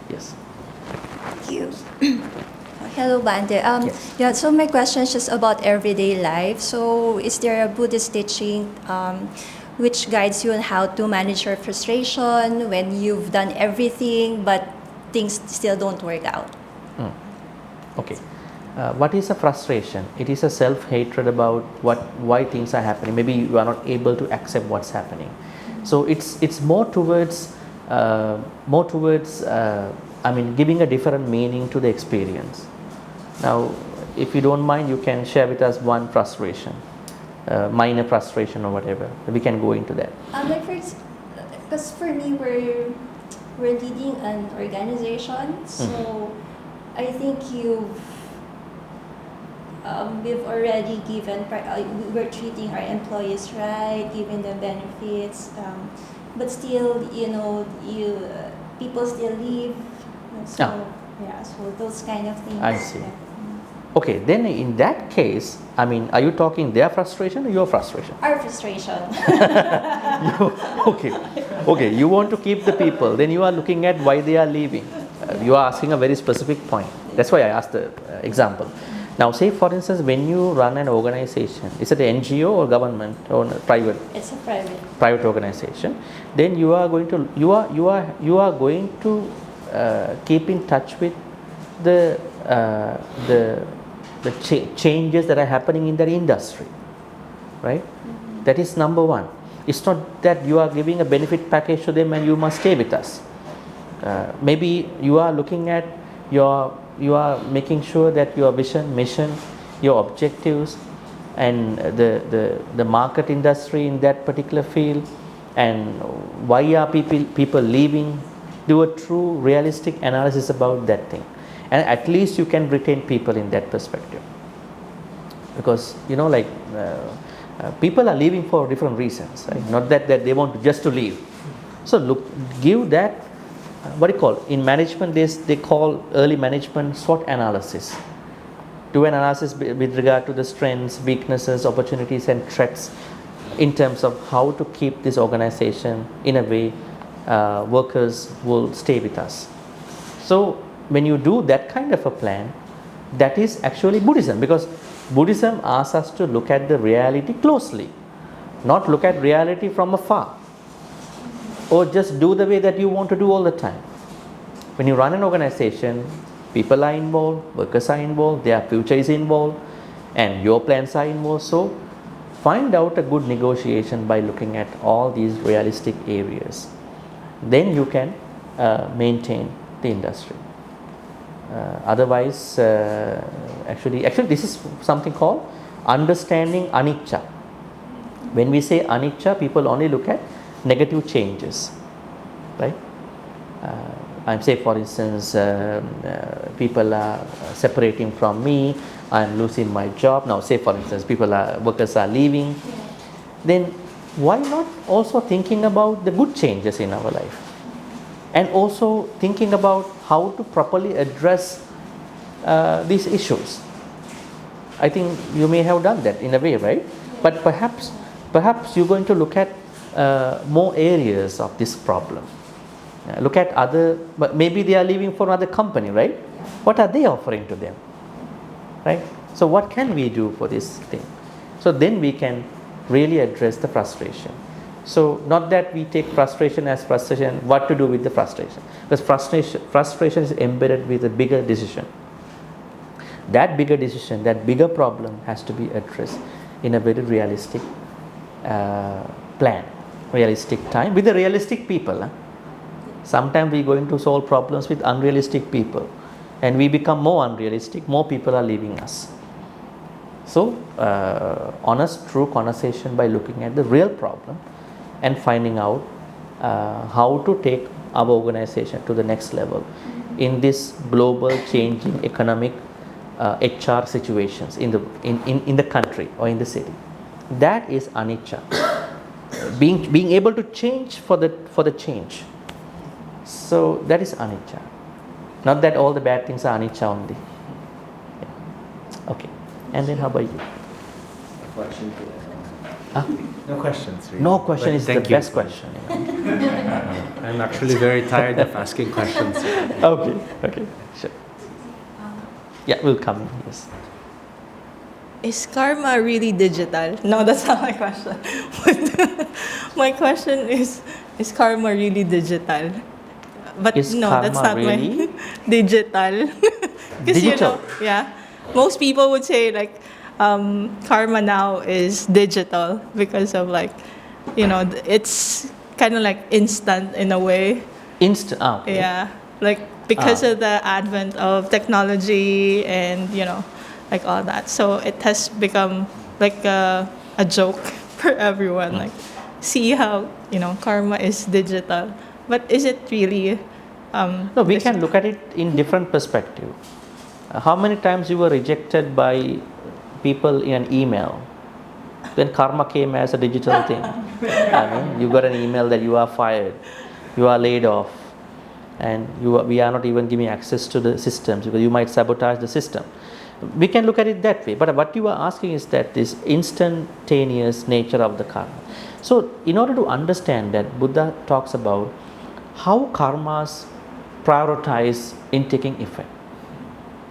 Yes. Thank you. Hello, Bhante. Yes. Yeah, so my question is just about everyday life. So is there a Buddhist teaching which guides you on how to manage your frustration when you've done everything but things still don't work out? Okay. What is a frustration? It is a self-hatred about why things are happening. Maybe you are not able to accept what's happening. So it's more towards giving a different meaning to the experience. Now, if you don't mind, you can share with us one frustration, minor frustration or whatever. We can go into that. Because for me, we're leading an organization, so I think we've already given, we're treating our employees right, giving them benefits, but still, people still leave. So, so those kind of things. I see. Okay, then in that case, are you talking their frustration or your frustration? Our frustration. Okay, you want to keep the people, then you are looking at why they are leaving. You are asking a very specific point. That's why I asked the example. Now, say for instance, when you run an organization, is it an NGO or government or private? It's a private Organization. Then you are going to keep in touch with the changes that are happening in that industry, right? That is number one. It's not that you are giving a benefit package to them and you must stay with us. Maybe you are looking at you are making sure that your vision, mission, your objectives, and the market industry in that particular field, and why are people leaving. Do a true realistic analysis about that thing, and at least you can retain people in that perspective, because people are leaving for different reasons, right? Not that they want just to leave. So give that, what do you call, in management they call early management SWOT analysis. Do an analysis with regard to the strengths, weaknesses, opportunities and threats in terms of how to keep this organization in a way workers will stay with us. So when you do that kind of a plan, that is actually Buddhism, because Buddhism asks us to look at the reality closely, not look at reality from afar, or just do the way that you want to do all the time. When you run an organization, people are involved, workers are involved, their future is involved, and your plans are involved. So find out a good negotiation by looking at all these realistic areas. Then you can maintain the industry. Otherwise, actually this is something called understanding anicca. When we say anicca, people only look at negative changes, right? I'm say, for instance, people are separating from me, I'm losing my job. Now say, for instance, workers are leaving. Then why not also thinking about the good changes in our life, and also thinking about how to properly address these issues. I think you may have done that in a way, right? But perhaps you're going to look at more areas of this problem. Look at other, but maybe they are leaving for another company, right? What are they offering to them, right? So what can we do for this thing? So then we can really address the frustration. So not that we take frustration as frustration, what to do with the frustration, because frustration is embedded with a bigger decision. That bigger decision, that bigger problem has to be addressed in a very realistic plan, realistic time, with the realistic people. Sometimes we are going to solve problems with unrealistic people, and we become more unrealistic, more people are leaving us. So honest, true conversation by looking at the real problem and finding out how to take our organization to the next level in this global changing economic HR situations in the country or in the city. That is anicca. Being able to change for the change. So that is anicca. Not that all the bad things are anicca only. Yeah. Okay. And then how about you? Question. No questions. Really. No question is the Thank you. best question. I'm actually very tired of asking questions. Okay, sure. Yeah, we'll come in. Yes. Is karma really digital? No, that's not my question. My question is karma really digital? But Is no, that's karma not really my digital. Because digital? yeah, most people would say like karma now is digital because of it's kind of like instant in a way. Instant. Okay. Yeah, like because of the advent of technology and like all that, so it has become like a joke for everyone. Like, see how karma is digital, but is it really? No, we can look at it in different perspective. How many times you were rejected by people in an email? Then karma came as a digital thing. You got an email that you are fired, you are laid off, and we are not even giving access to the systems because you might sabotage the system. We can look at it that way. But what you are asking is that this instantaneous nature of the karma. So in order to understand that, Buddha talks about how karmas prioritize in taking effect.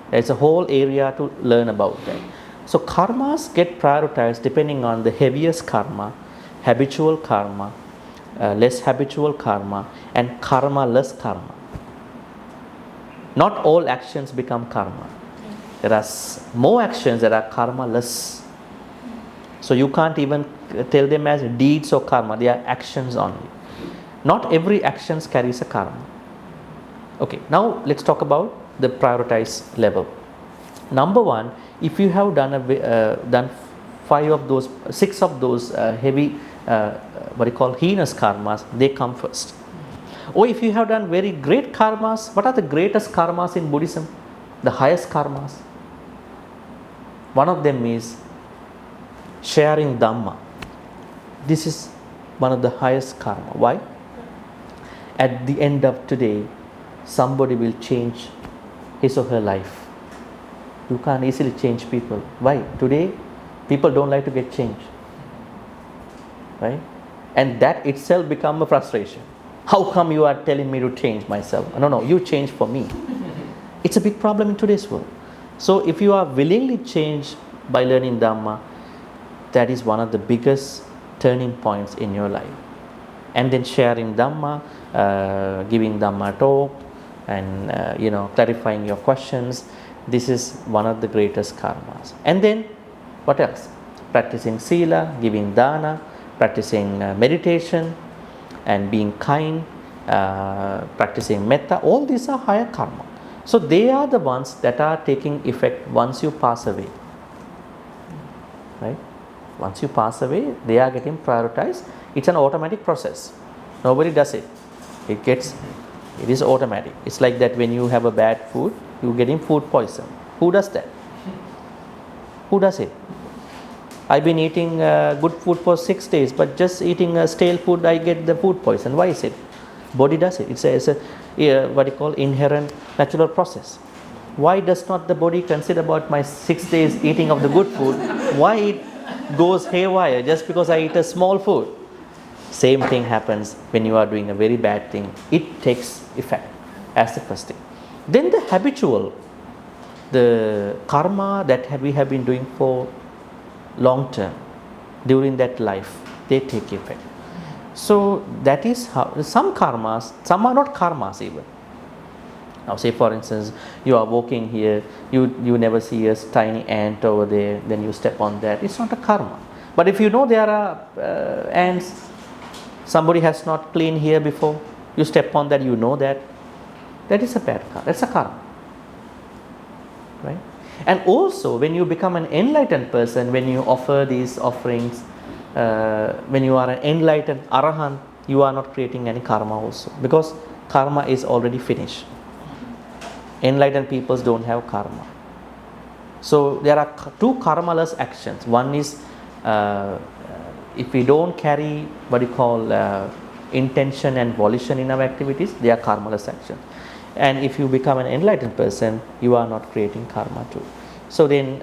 There's a whole area to learn about that. So karmas get prioritized depending on the heaviest karma, habitual karma, less habitual karma, and karma-less karma. Not all actions become karma. There are more actions that are karma-less. So you can't even tell them as deeds or karma. They are actions only. Not every action carries a karma. Okay, now let's talk about the prioritized level. Number one, if you have done six of those heavy, heinous karmas, they come first. Or if you have done very great karmas, what are the greatest karmas in Buddhism? The highest karmas. One of them is sharing Dhamma. This is one of the highest karma. Why? At the end of today, somebody will change his or her life. You can't easily change people. Why? Today, people don't like to get changed. Right? And that itself becomes a frustration. How come you are telling me to change myself? No, you change for me. It's a big problem in today's world. So if you are willingly changed by learning Dhamma, that is one of the biggest turning points in your life. And then sharing Dhamma, giving Dhamma talk, and clarifying your questions. This is one of the greatest karmas. And then what else? Practicing sila, giving dana, practicing meditation and being kind, practicing metta. All these are higher karma. So they are the ones that are taking effect once you pass away, right? Once you pass away, they are getting prioritized. It's an automatic process. Nobody does it. It is automatic. It's like that when you have a bad food, you getting food poison. Who does that? Who does it? I've been eating good food for 6 days, but just eating stale food, I get the food poison. Why is it? Body does it. It's a what you call inherent natural process. Why does not the body consider about my 6 days eating of the good food? Why it goes haywire just because I eat a small food? Same thing happens when you are doing a very bad thing. It takes effect as the first thing. Then the habitual, the karma that we have been doing for long term during that life, they take effect. So that is how some karmas, some are not karmas even. Now say for instance, you are walking here, you never see a tiny ant over there, then you step on that. It's not a karma. But if you know there are ants, somebody has not cleaned here before, you step on that, you know that is a bad karma. That's a karma, right? And also when you become an enlightened person, when you offer these offerings, when you are an enlightened arahant, you are not creating any karma also, because karma is already finished. Enlightened peoples don't have karma. So there are two karmaless actions. One is if we don't carry what you call intention and volition in our activities, they are karmaless actions. And if you become an enlightened person, you are not creating karma too. So then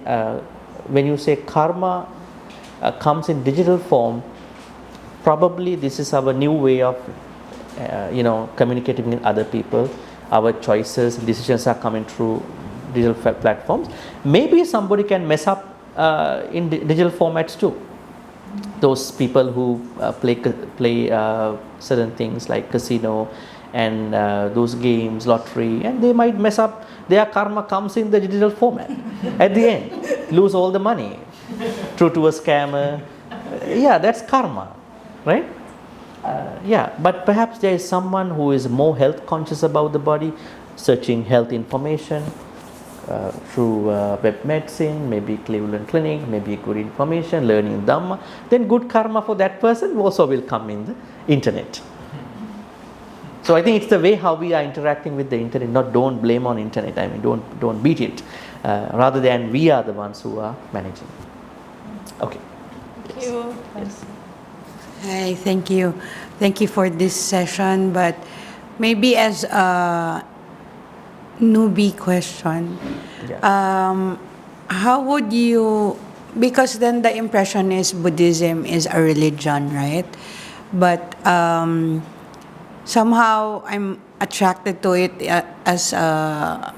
when you say karma comes in digital form, probably this is our new way of communicating with other people. Our choices, decisions are coming through digital platforms. Maybe somebody can mess up in digital formats too. Those people who play certain things like casino and those games, lottery, and they might mess up. Their karma comes in the digital format. At the end, lose all the money through to a scammer. Yeah, that's karma, right? But perhaps there is someone who is more health conscious about the body, searching health information through web medicine, maybe Cleveland Clinic, maybe good information, learning Dhamma. Then good karma for that person also will come in the internet. So I think it's the way how we are interacting with the internet. Not don't blame on internet. I mean, don't beat it. Rather than we are the ones who are managing. Okay. Thank you. Yes. Hi, thank you. Thank you for this session. But maybe as a newbie question, Yeah. how would you, because then the impression is Buddhism is a religion, right? But somehow I'm attracted to it as a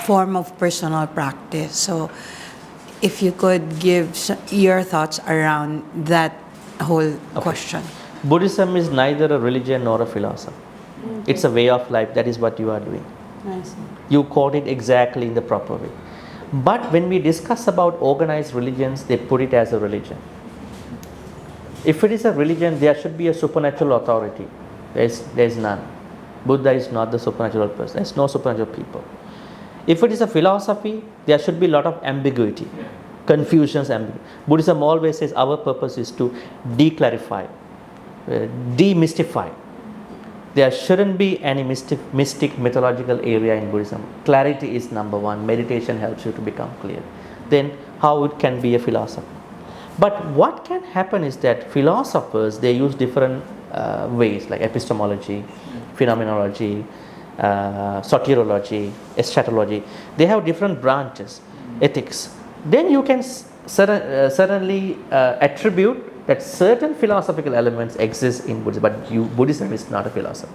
form of personal practice. So if you could give your thoughts around that whole question. Buddhism is neither a religion nor a philosophy. Okay. It's a way of life. That is what you are doing. I see. You caught it exactly in the proper way. But when we discuss about organized religions, they put it as a religion. If it is a religion, there should be a supernatural authority. There is none. Buddha is not the supernatural person. There is no supernatural people. If it is a philosophy, there should be a lot of ambiguity, confusions, ambiguity. Buddhism always says our purpose is to declarify, demystify. There shouldn't be any mystic mythological area in Buddhism. Clarity is number one. Meditation helps you to become clear. Then how it can be a philosophy? But what can happen is that philosophers, they use different ways like epistemology, phenomenology, soteriology, eschatology. They have different branches, ethics. Then you can certainly attribute that certain philosophical elements exist in Buddhism, but Buddhism is not a philosophy.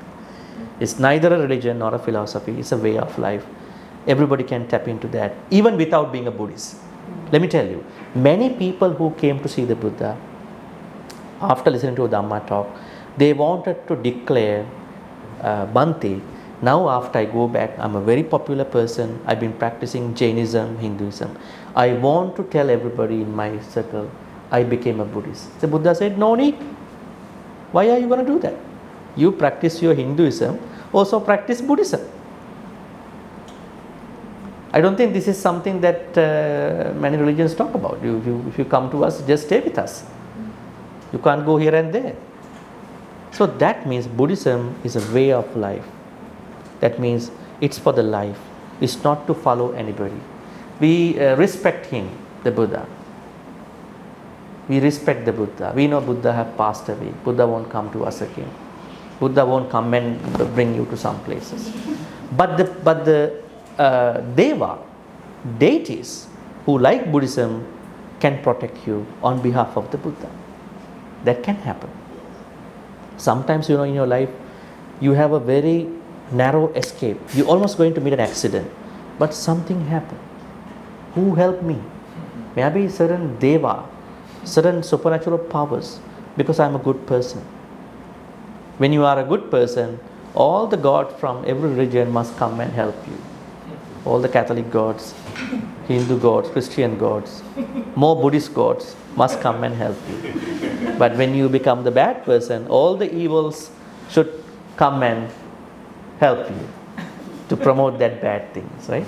It's neither a religion nor a philosophy. It's a way of life. Everybody can tap into that, even without being a Buddhist. Let me tell you, many people who came to see the Buddha, after listening to a Dhamma talk, they wanted to declare Bhante Now after I go back, I'm a very popular person. I've been practicing Jainism, Hinduism. I want to tell everybody in my circle, I became a Buddhist. The Buddha said, no need. Why are you going to do that? You practice your Hinduism, also practice Buddhism. I don't think this is something that many religions talk about. If you come to us, just stay with us. You can't go here and there. So that means Buddhism is a way of life. That means it's for the life. It's not to follow anybody. We respect him, the Buddha. We respect the Buddha. We know Buddha have passed away. Buddha won't come to us again. Buddha won't come and bring you to some places. But the deities who like Buddhism can protect you on behalf of the Buddha. That can happen. Sometimes, in your life, you have a very narrow escape. You're almost going to meet an accident, but something happened. Who helped me? Maybe certain deva, certain supernatural powers, because I'm a good person. When you are a good person, all the gods from every religion must come and help you. All the Catholic gods, Hindu gods, Christian gods, more Buddhist gods must come and help you. But when you become the bad person, all the evils should come and help you to promote that bad things, right?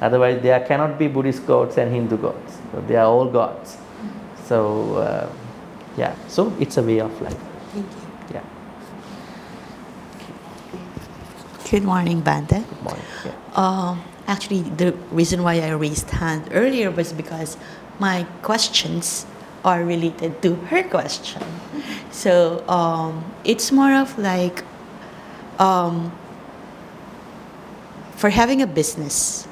Otherwise, there cannot be Buddhist gods and Hindu gods. So they are all gods. So, so it's a way of life. Thank you. Yeah. Good morning, Bhante. Good morning. Yeah. Actually, the reason why I raised hand earlier was because my questions are related to her question. So it's more of like for having a business,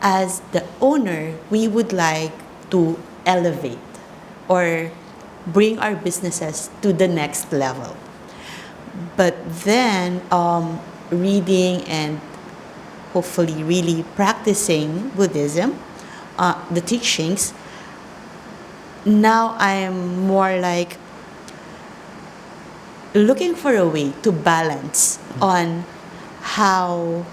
as the owner, we would like to elevate or bring our businesses to the next level. But then reading and hopefully really practicing Buddhism, the teachings, now I'm more like looking for a way to balance on how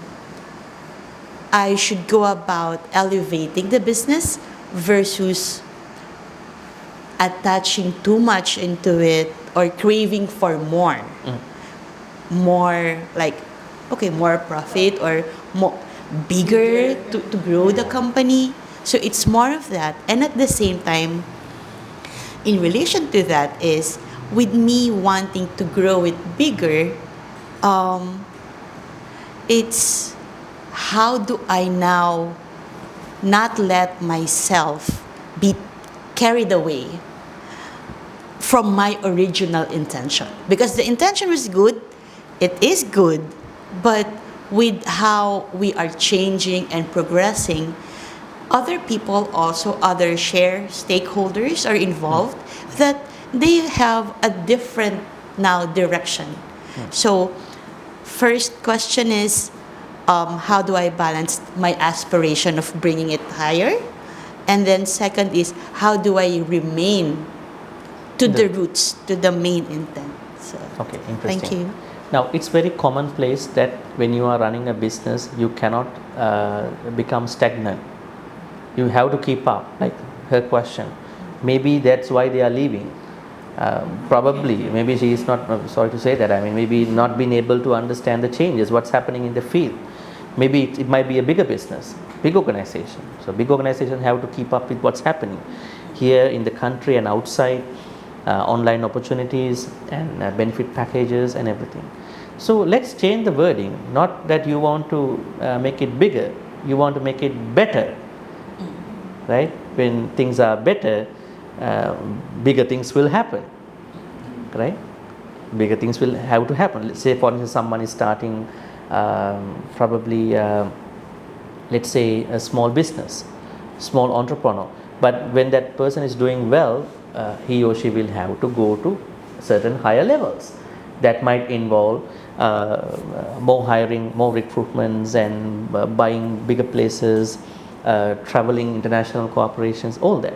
I should go about elevating the business versus attaching too much into it or craving for more. More like, okay, more profit or more bigger to grow the company. So it's more of that. And at the same time, in relation to that is with me wanting to grow it bigger, it's how do I now not let myself be carried away from my original intention? Because the intention was good, it is good, but with how we are changing and progressing, other people also, other stakeholders are involved that they have a different now direction. So first question is, how do I balance my aspiration of bringing it higher? And then second is, how do I remain to the roots, to the main intent? So, okay, interesting. Thank you. Now, it's very commonplace that when you are running a business, you cannot become stagnant. You have to keep up, like her question. Maybe that's why they are leaving. Probably, maybe she is not, sorry to say that, maybe not being able to understand the changes, what's happening in the field. Maybe it might be a bigger business, big organization. So big organizations have to keep up with what's happening here in the country and outside, online opportunities and benefit packages and everything. So let's change the wording, not that you want to make it bigger, you want to make it better, right? When things are better, bigger things will happen, right? Bigger things will have to happen. Let's say, for instance, someone is starting probably, let's say, a small business, small entrepreneur. But when that person is doing well, he or she will have to go to certain higher levels. That might involve more hiring, more recruitments, and buying bigger places, traveling, international cooperations, all that.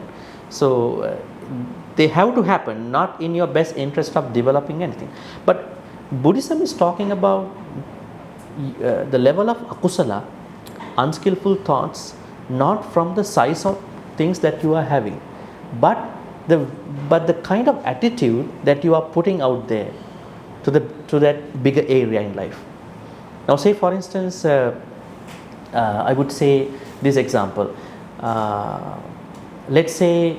So they have to happen, not in your best interest of developing anything. But Buddhism is talking about the level of akusala, unskillful thoughts, not from the size of things that you are having, but the kind of attitude that you are putting out there to that bigger area in life. Now, say for instance, I would say this example. Let's say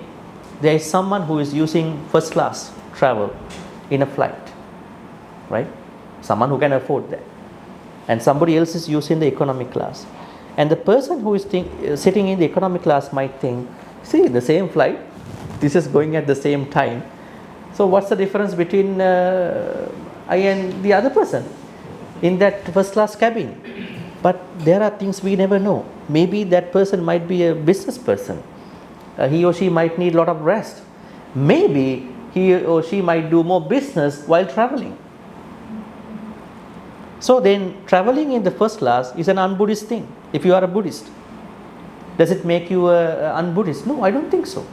there is someone who is using first class travel in a flight, right? Someone who can afford that, and somebody else is using the economic class, and the person who is sitting in the economic class might think, see, the same flight, this is going at the same time, so what's the difference between I and the other person in that first class cabin? But there are things we never know. Maybe that person might be a business person. He or she might need a lot of rest. Maybe he or she might do more business while traveling. So then traveling in the first class is an un-Buddhist thing if you are a Buddhist. Does it make you an un-Buddhist? No, I don't think so.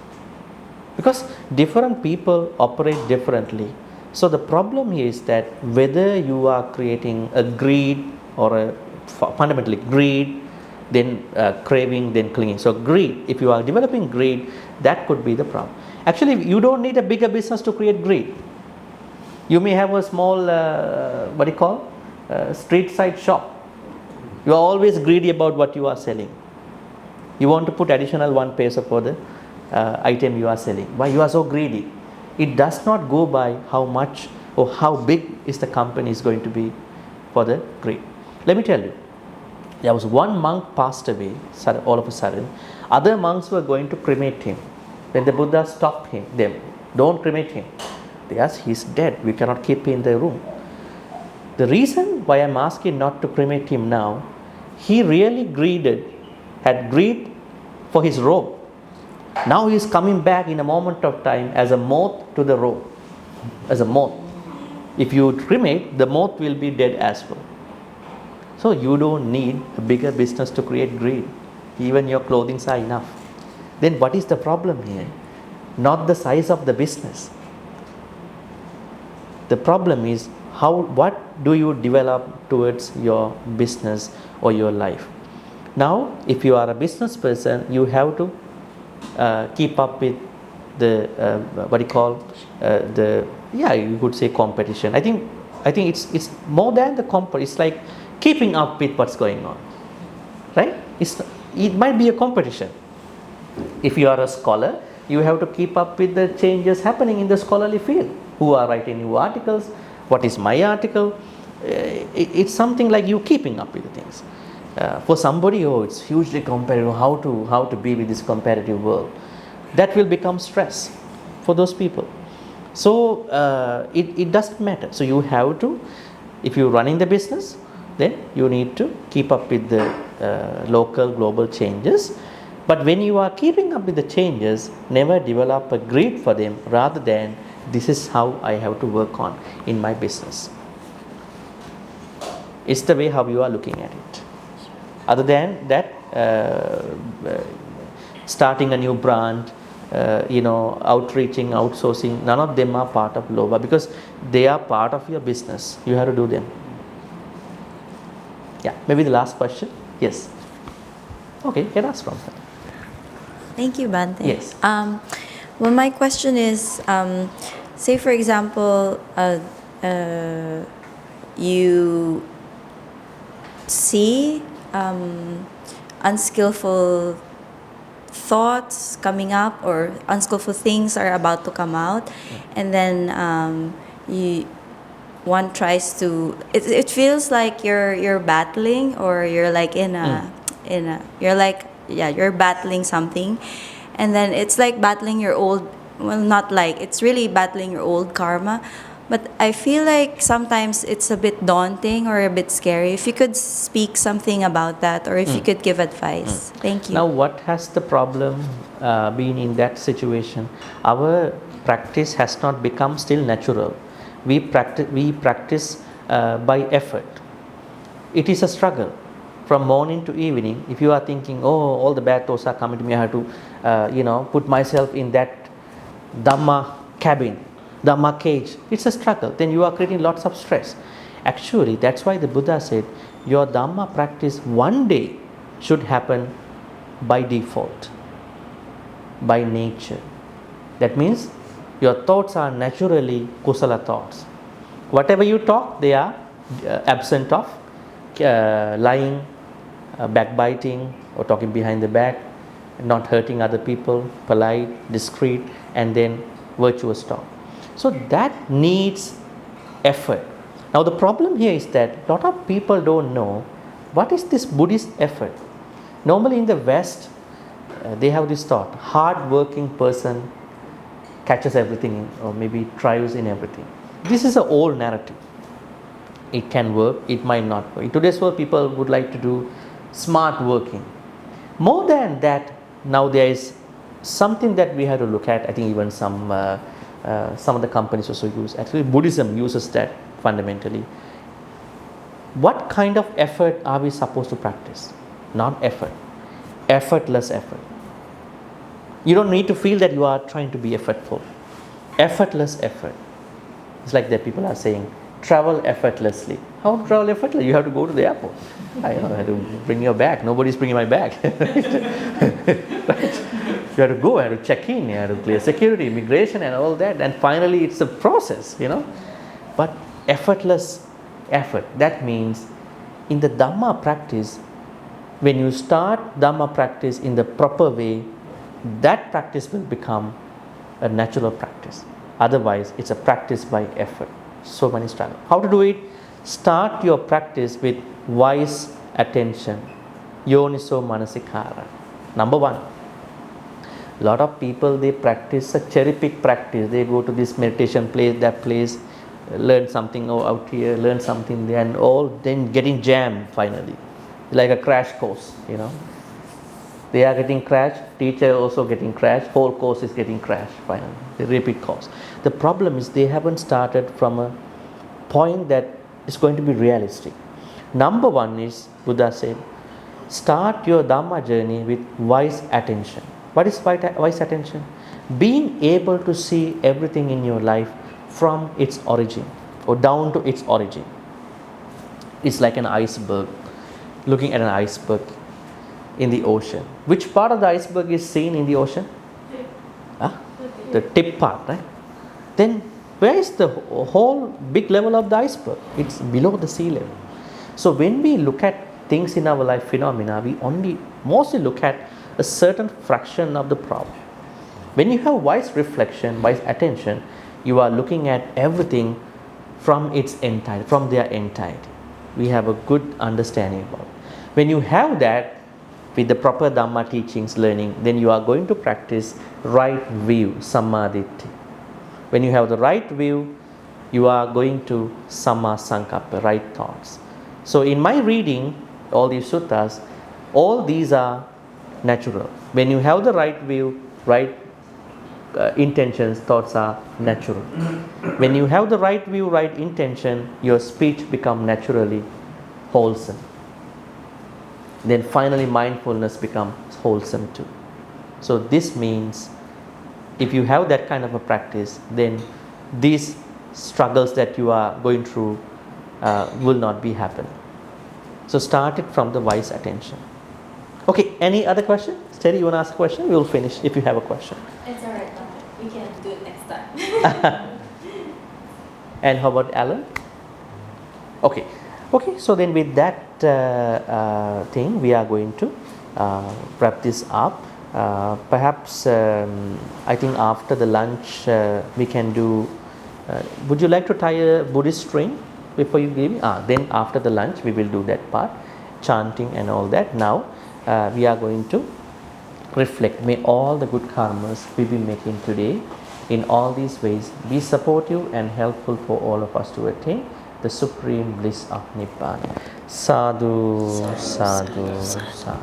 Because different people operate differently. So the problem is that whether you are creating a greed or fundamentally greed, then craving, then clinging. So greed, if you are developing greed, that could be the problem. Actually, you don't need a bigger business to create greed. You may have a small, street side shop. You are always greedy about what you are selling. You want to put additional 1 paisa for the item you are selling. Why you are so greedy? It does not go by how much or how big is the company is going to be for the greed. Let me tell you, there was one monk passed away all of a sudden. Other monks were going to cremate him. When the Buddha stopped them, don't cremate him. They asked, he's dead, we cannot keep him in the room. The reason why I'm asking not to cremate him now, he really had greed for his robe. Now he is coming back in a moment of time as a moth to the robe, as a moth. If you cremate, the moth will be dead as well. So you don't need a bigger business to create greed. Even your clothing are enough. Then what is the problem here? Not the size of the business. The problem is what do you develop towards your business or your life? Now, if you are a business person, you have to keep up with the you could say competition. I think it's more than the competition. It's like keeping up with what's going on, right? It might be a competition. If you are a scholar, you have to keep up with the changes happening in the scholarly field. Who are writing new articles? What is my article? It's something like you keeping up with the things. For somebody, it's hugely competitive. How to be with this competitive world? That will become stress for those people. So it doesn't matter. So you have to, if you're running the business, then you need to keep up with the local, global changes. But when you are keeping up with the changes, never develop a greed for them, rather than this is how I have to work on in my business. It's the way how you are looking at it. Other than that, starting a new brand, outreaching, outsourcing, none of them are part of Lobha, because they are part of your business. You have to do them. Yeah, maybe the last question. Yes. Okay, you can ask from her. Thank you, Bhante. Yes. Well, my question is, say for example, you see unskillful thoughts coming up, or unskillful things are about to come out, and then one tries to. It feels like you're battling, or you're like you're battling something, and then it's like battling your old. Well, not like, it's really battling your old karma. But I feel like sometimes it's a bit daunting or a bit scary. If you could speak something about that, or if you could give advice. Thank you. Now, what has the problem been in that situation? Our practice has not become still natural. We practice by effort. It is a struggle from morning to evening. If you are thinking, all the bad thoughts are coming to me, I have to, put myself in that Dhamma cabin Dhamma cage, it's a struggle. Then you are creating lots of stress. Actually, that's why the Buddha said your Dhamma practice one day should happen by default, by nature. That means your thoughts are naturally kusala thoughts. Whatever you talk, they are absent of lying, backbiting, or talking behind the back, not hurting other people, polite, discreet, and then virtuous talk. So that needs effort. Now the problem here is that a lot of people don't know what is this Buddhist effort. Normally in the West, they have this thought, hard-working person catches everything in, or maybe thrives in everything. This is an old narrative. It can work, it might not work. In today's world, people would like to do smart working. More than that, now there is something that we have to look at. I think even some of the companies also use. Actually, Buddhism uses that fundamentally. What kind of effort are we supposed to practice? Not effort. Effortless effort. You don't need to feel that you are trying to be effortful. Effortless effort. It's like that people are saying, travel effortlessly. How to travel effortlessly? You have to go to the airport. I have to bring your bag. Nobody's bringing my bag. Right? You have to go, you have to check in, you have to clear security, immigration and all that. And finally it's a process, But effortless effort, that means in the Dhamma practice, when you start Dhamma practice in the proper way, that practice will become a natural practice. Otherwise, it's a practice by effort. So many struggles. How to do it? Start your practice with wise attention. Yoniso manasikara. Number one. A lot of people, they practice a cherry pick practice. They go to this meditation place, that place, learn something out here, learn something there, and all then getting jammed finally. Like a crash course, They are getting crashed, teacher also getting crashed, whole course is getting crashed finally, the repeat course. The problem is they haven't started from a point that is going to be realistic. Number one is, Buddha said, start your Dhamma journey with wise attention. What is wise attention? Being able to see everything in your life from its origin or down to its origin. It's like an iceberg, looking at an iceberg in the ocean. Which part of the iceberg is seen in the ocean? The tip part, right? Then where is the whole big level of the iceberg? It's below the sea level. So when we look at things in our life phenomena, we mostly look at a certain fraction of the problem. When you have wise reflection, wise attention, you are looking at everything from its entirety, from their entirety. We have a good understanding about it. When you have that with the proper Dhamma teachings, learning, then you are going to practice right view, samaditi. When you have the right view, you are going to samma sankappa, right thoughts. So in my reading, all these suttas, all these are natural. When you have the right view, right intentions, thoughts are natural. When you have the right view, right intention, your speech becomes naturally wholesome. Then finally mindfulness becomes wholesome too. So this means if you have that kind of a practice, then these struggles that you are going through will not be happening. So start it from the wise attention. Okay, any other question? Steady, you want to ask a question? We will finish if you have a question. It's alright, we can do it next time. And how about Alan? Okay, so then with that thing, we are going to wrap this up. Perhaps I think after the lunch we can do, would you like to tie a Buddhist string before you give me? Then after the lunch we will do that part, chanting and all that. Now we are going to reflect. May all the good karmas we be making today in all these ways be supportive and helpful for all of us to attain the supreme bliss of Nibbana. Sadhu, sadhu, sadhu.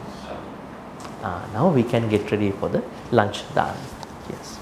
Now we can get ready for the lunch dana. Yes.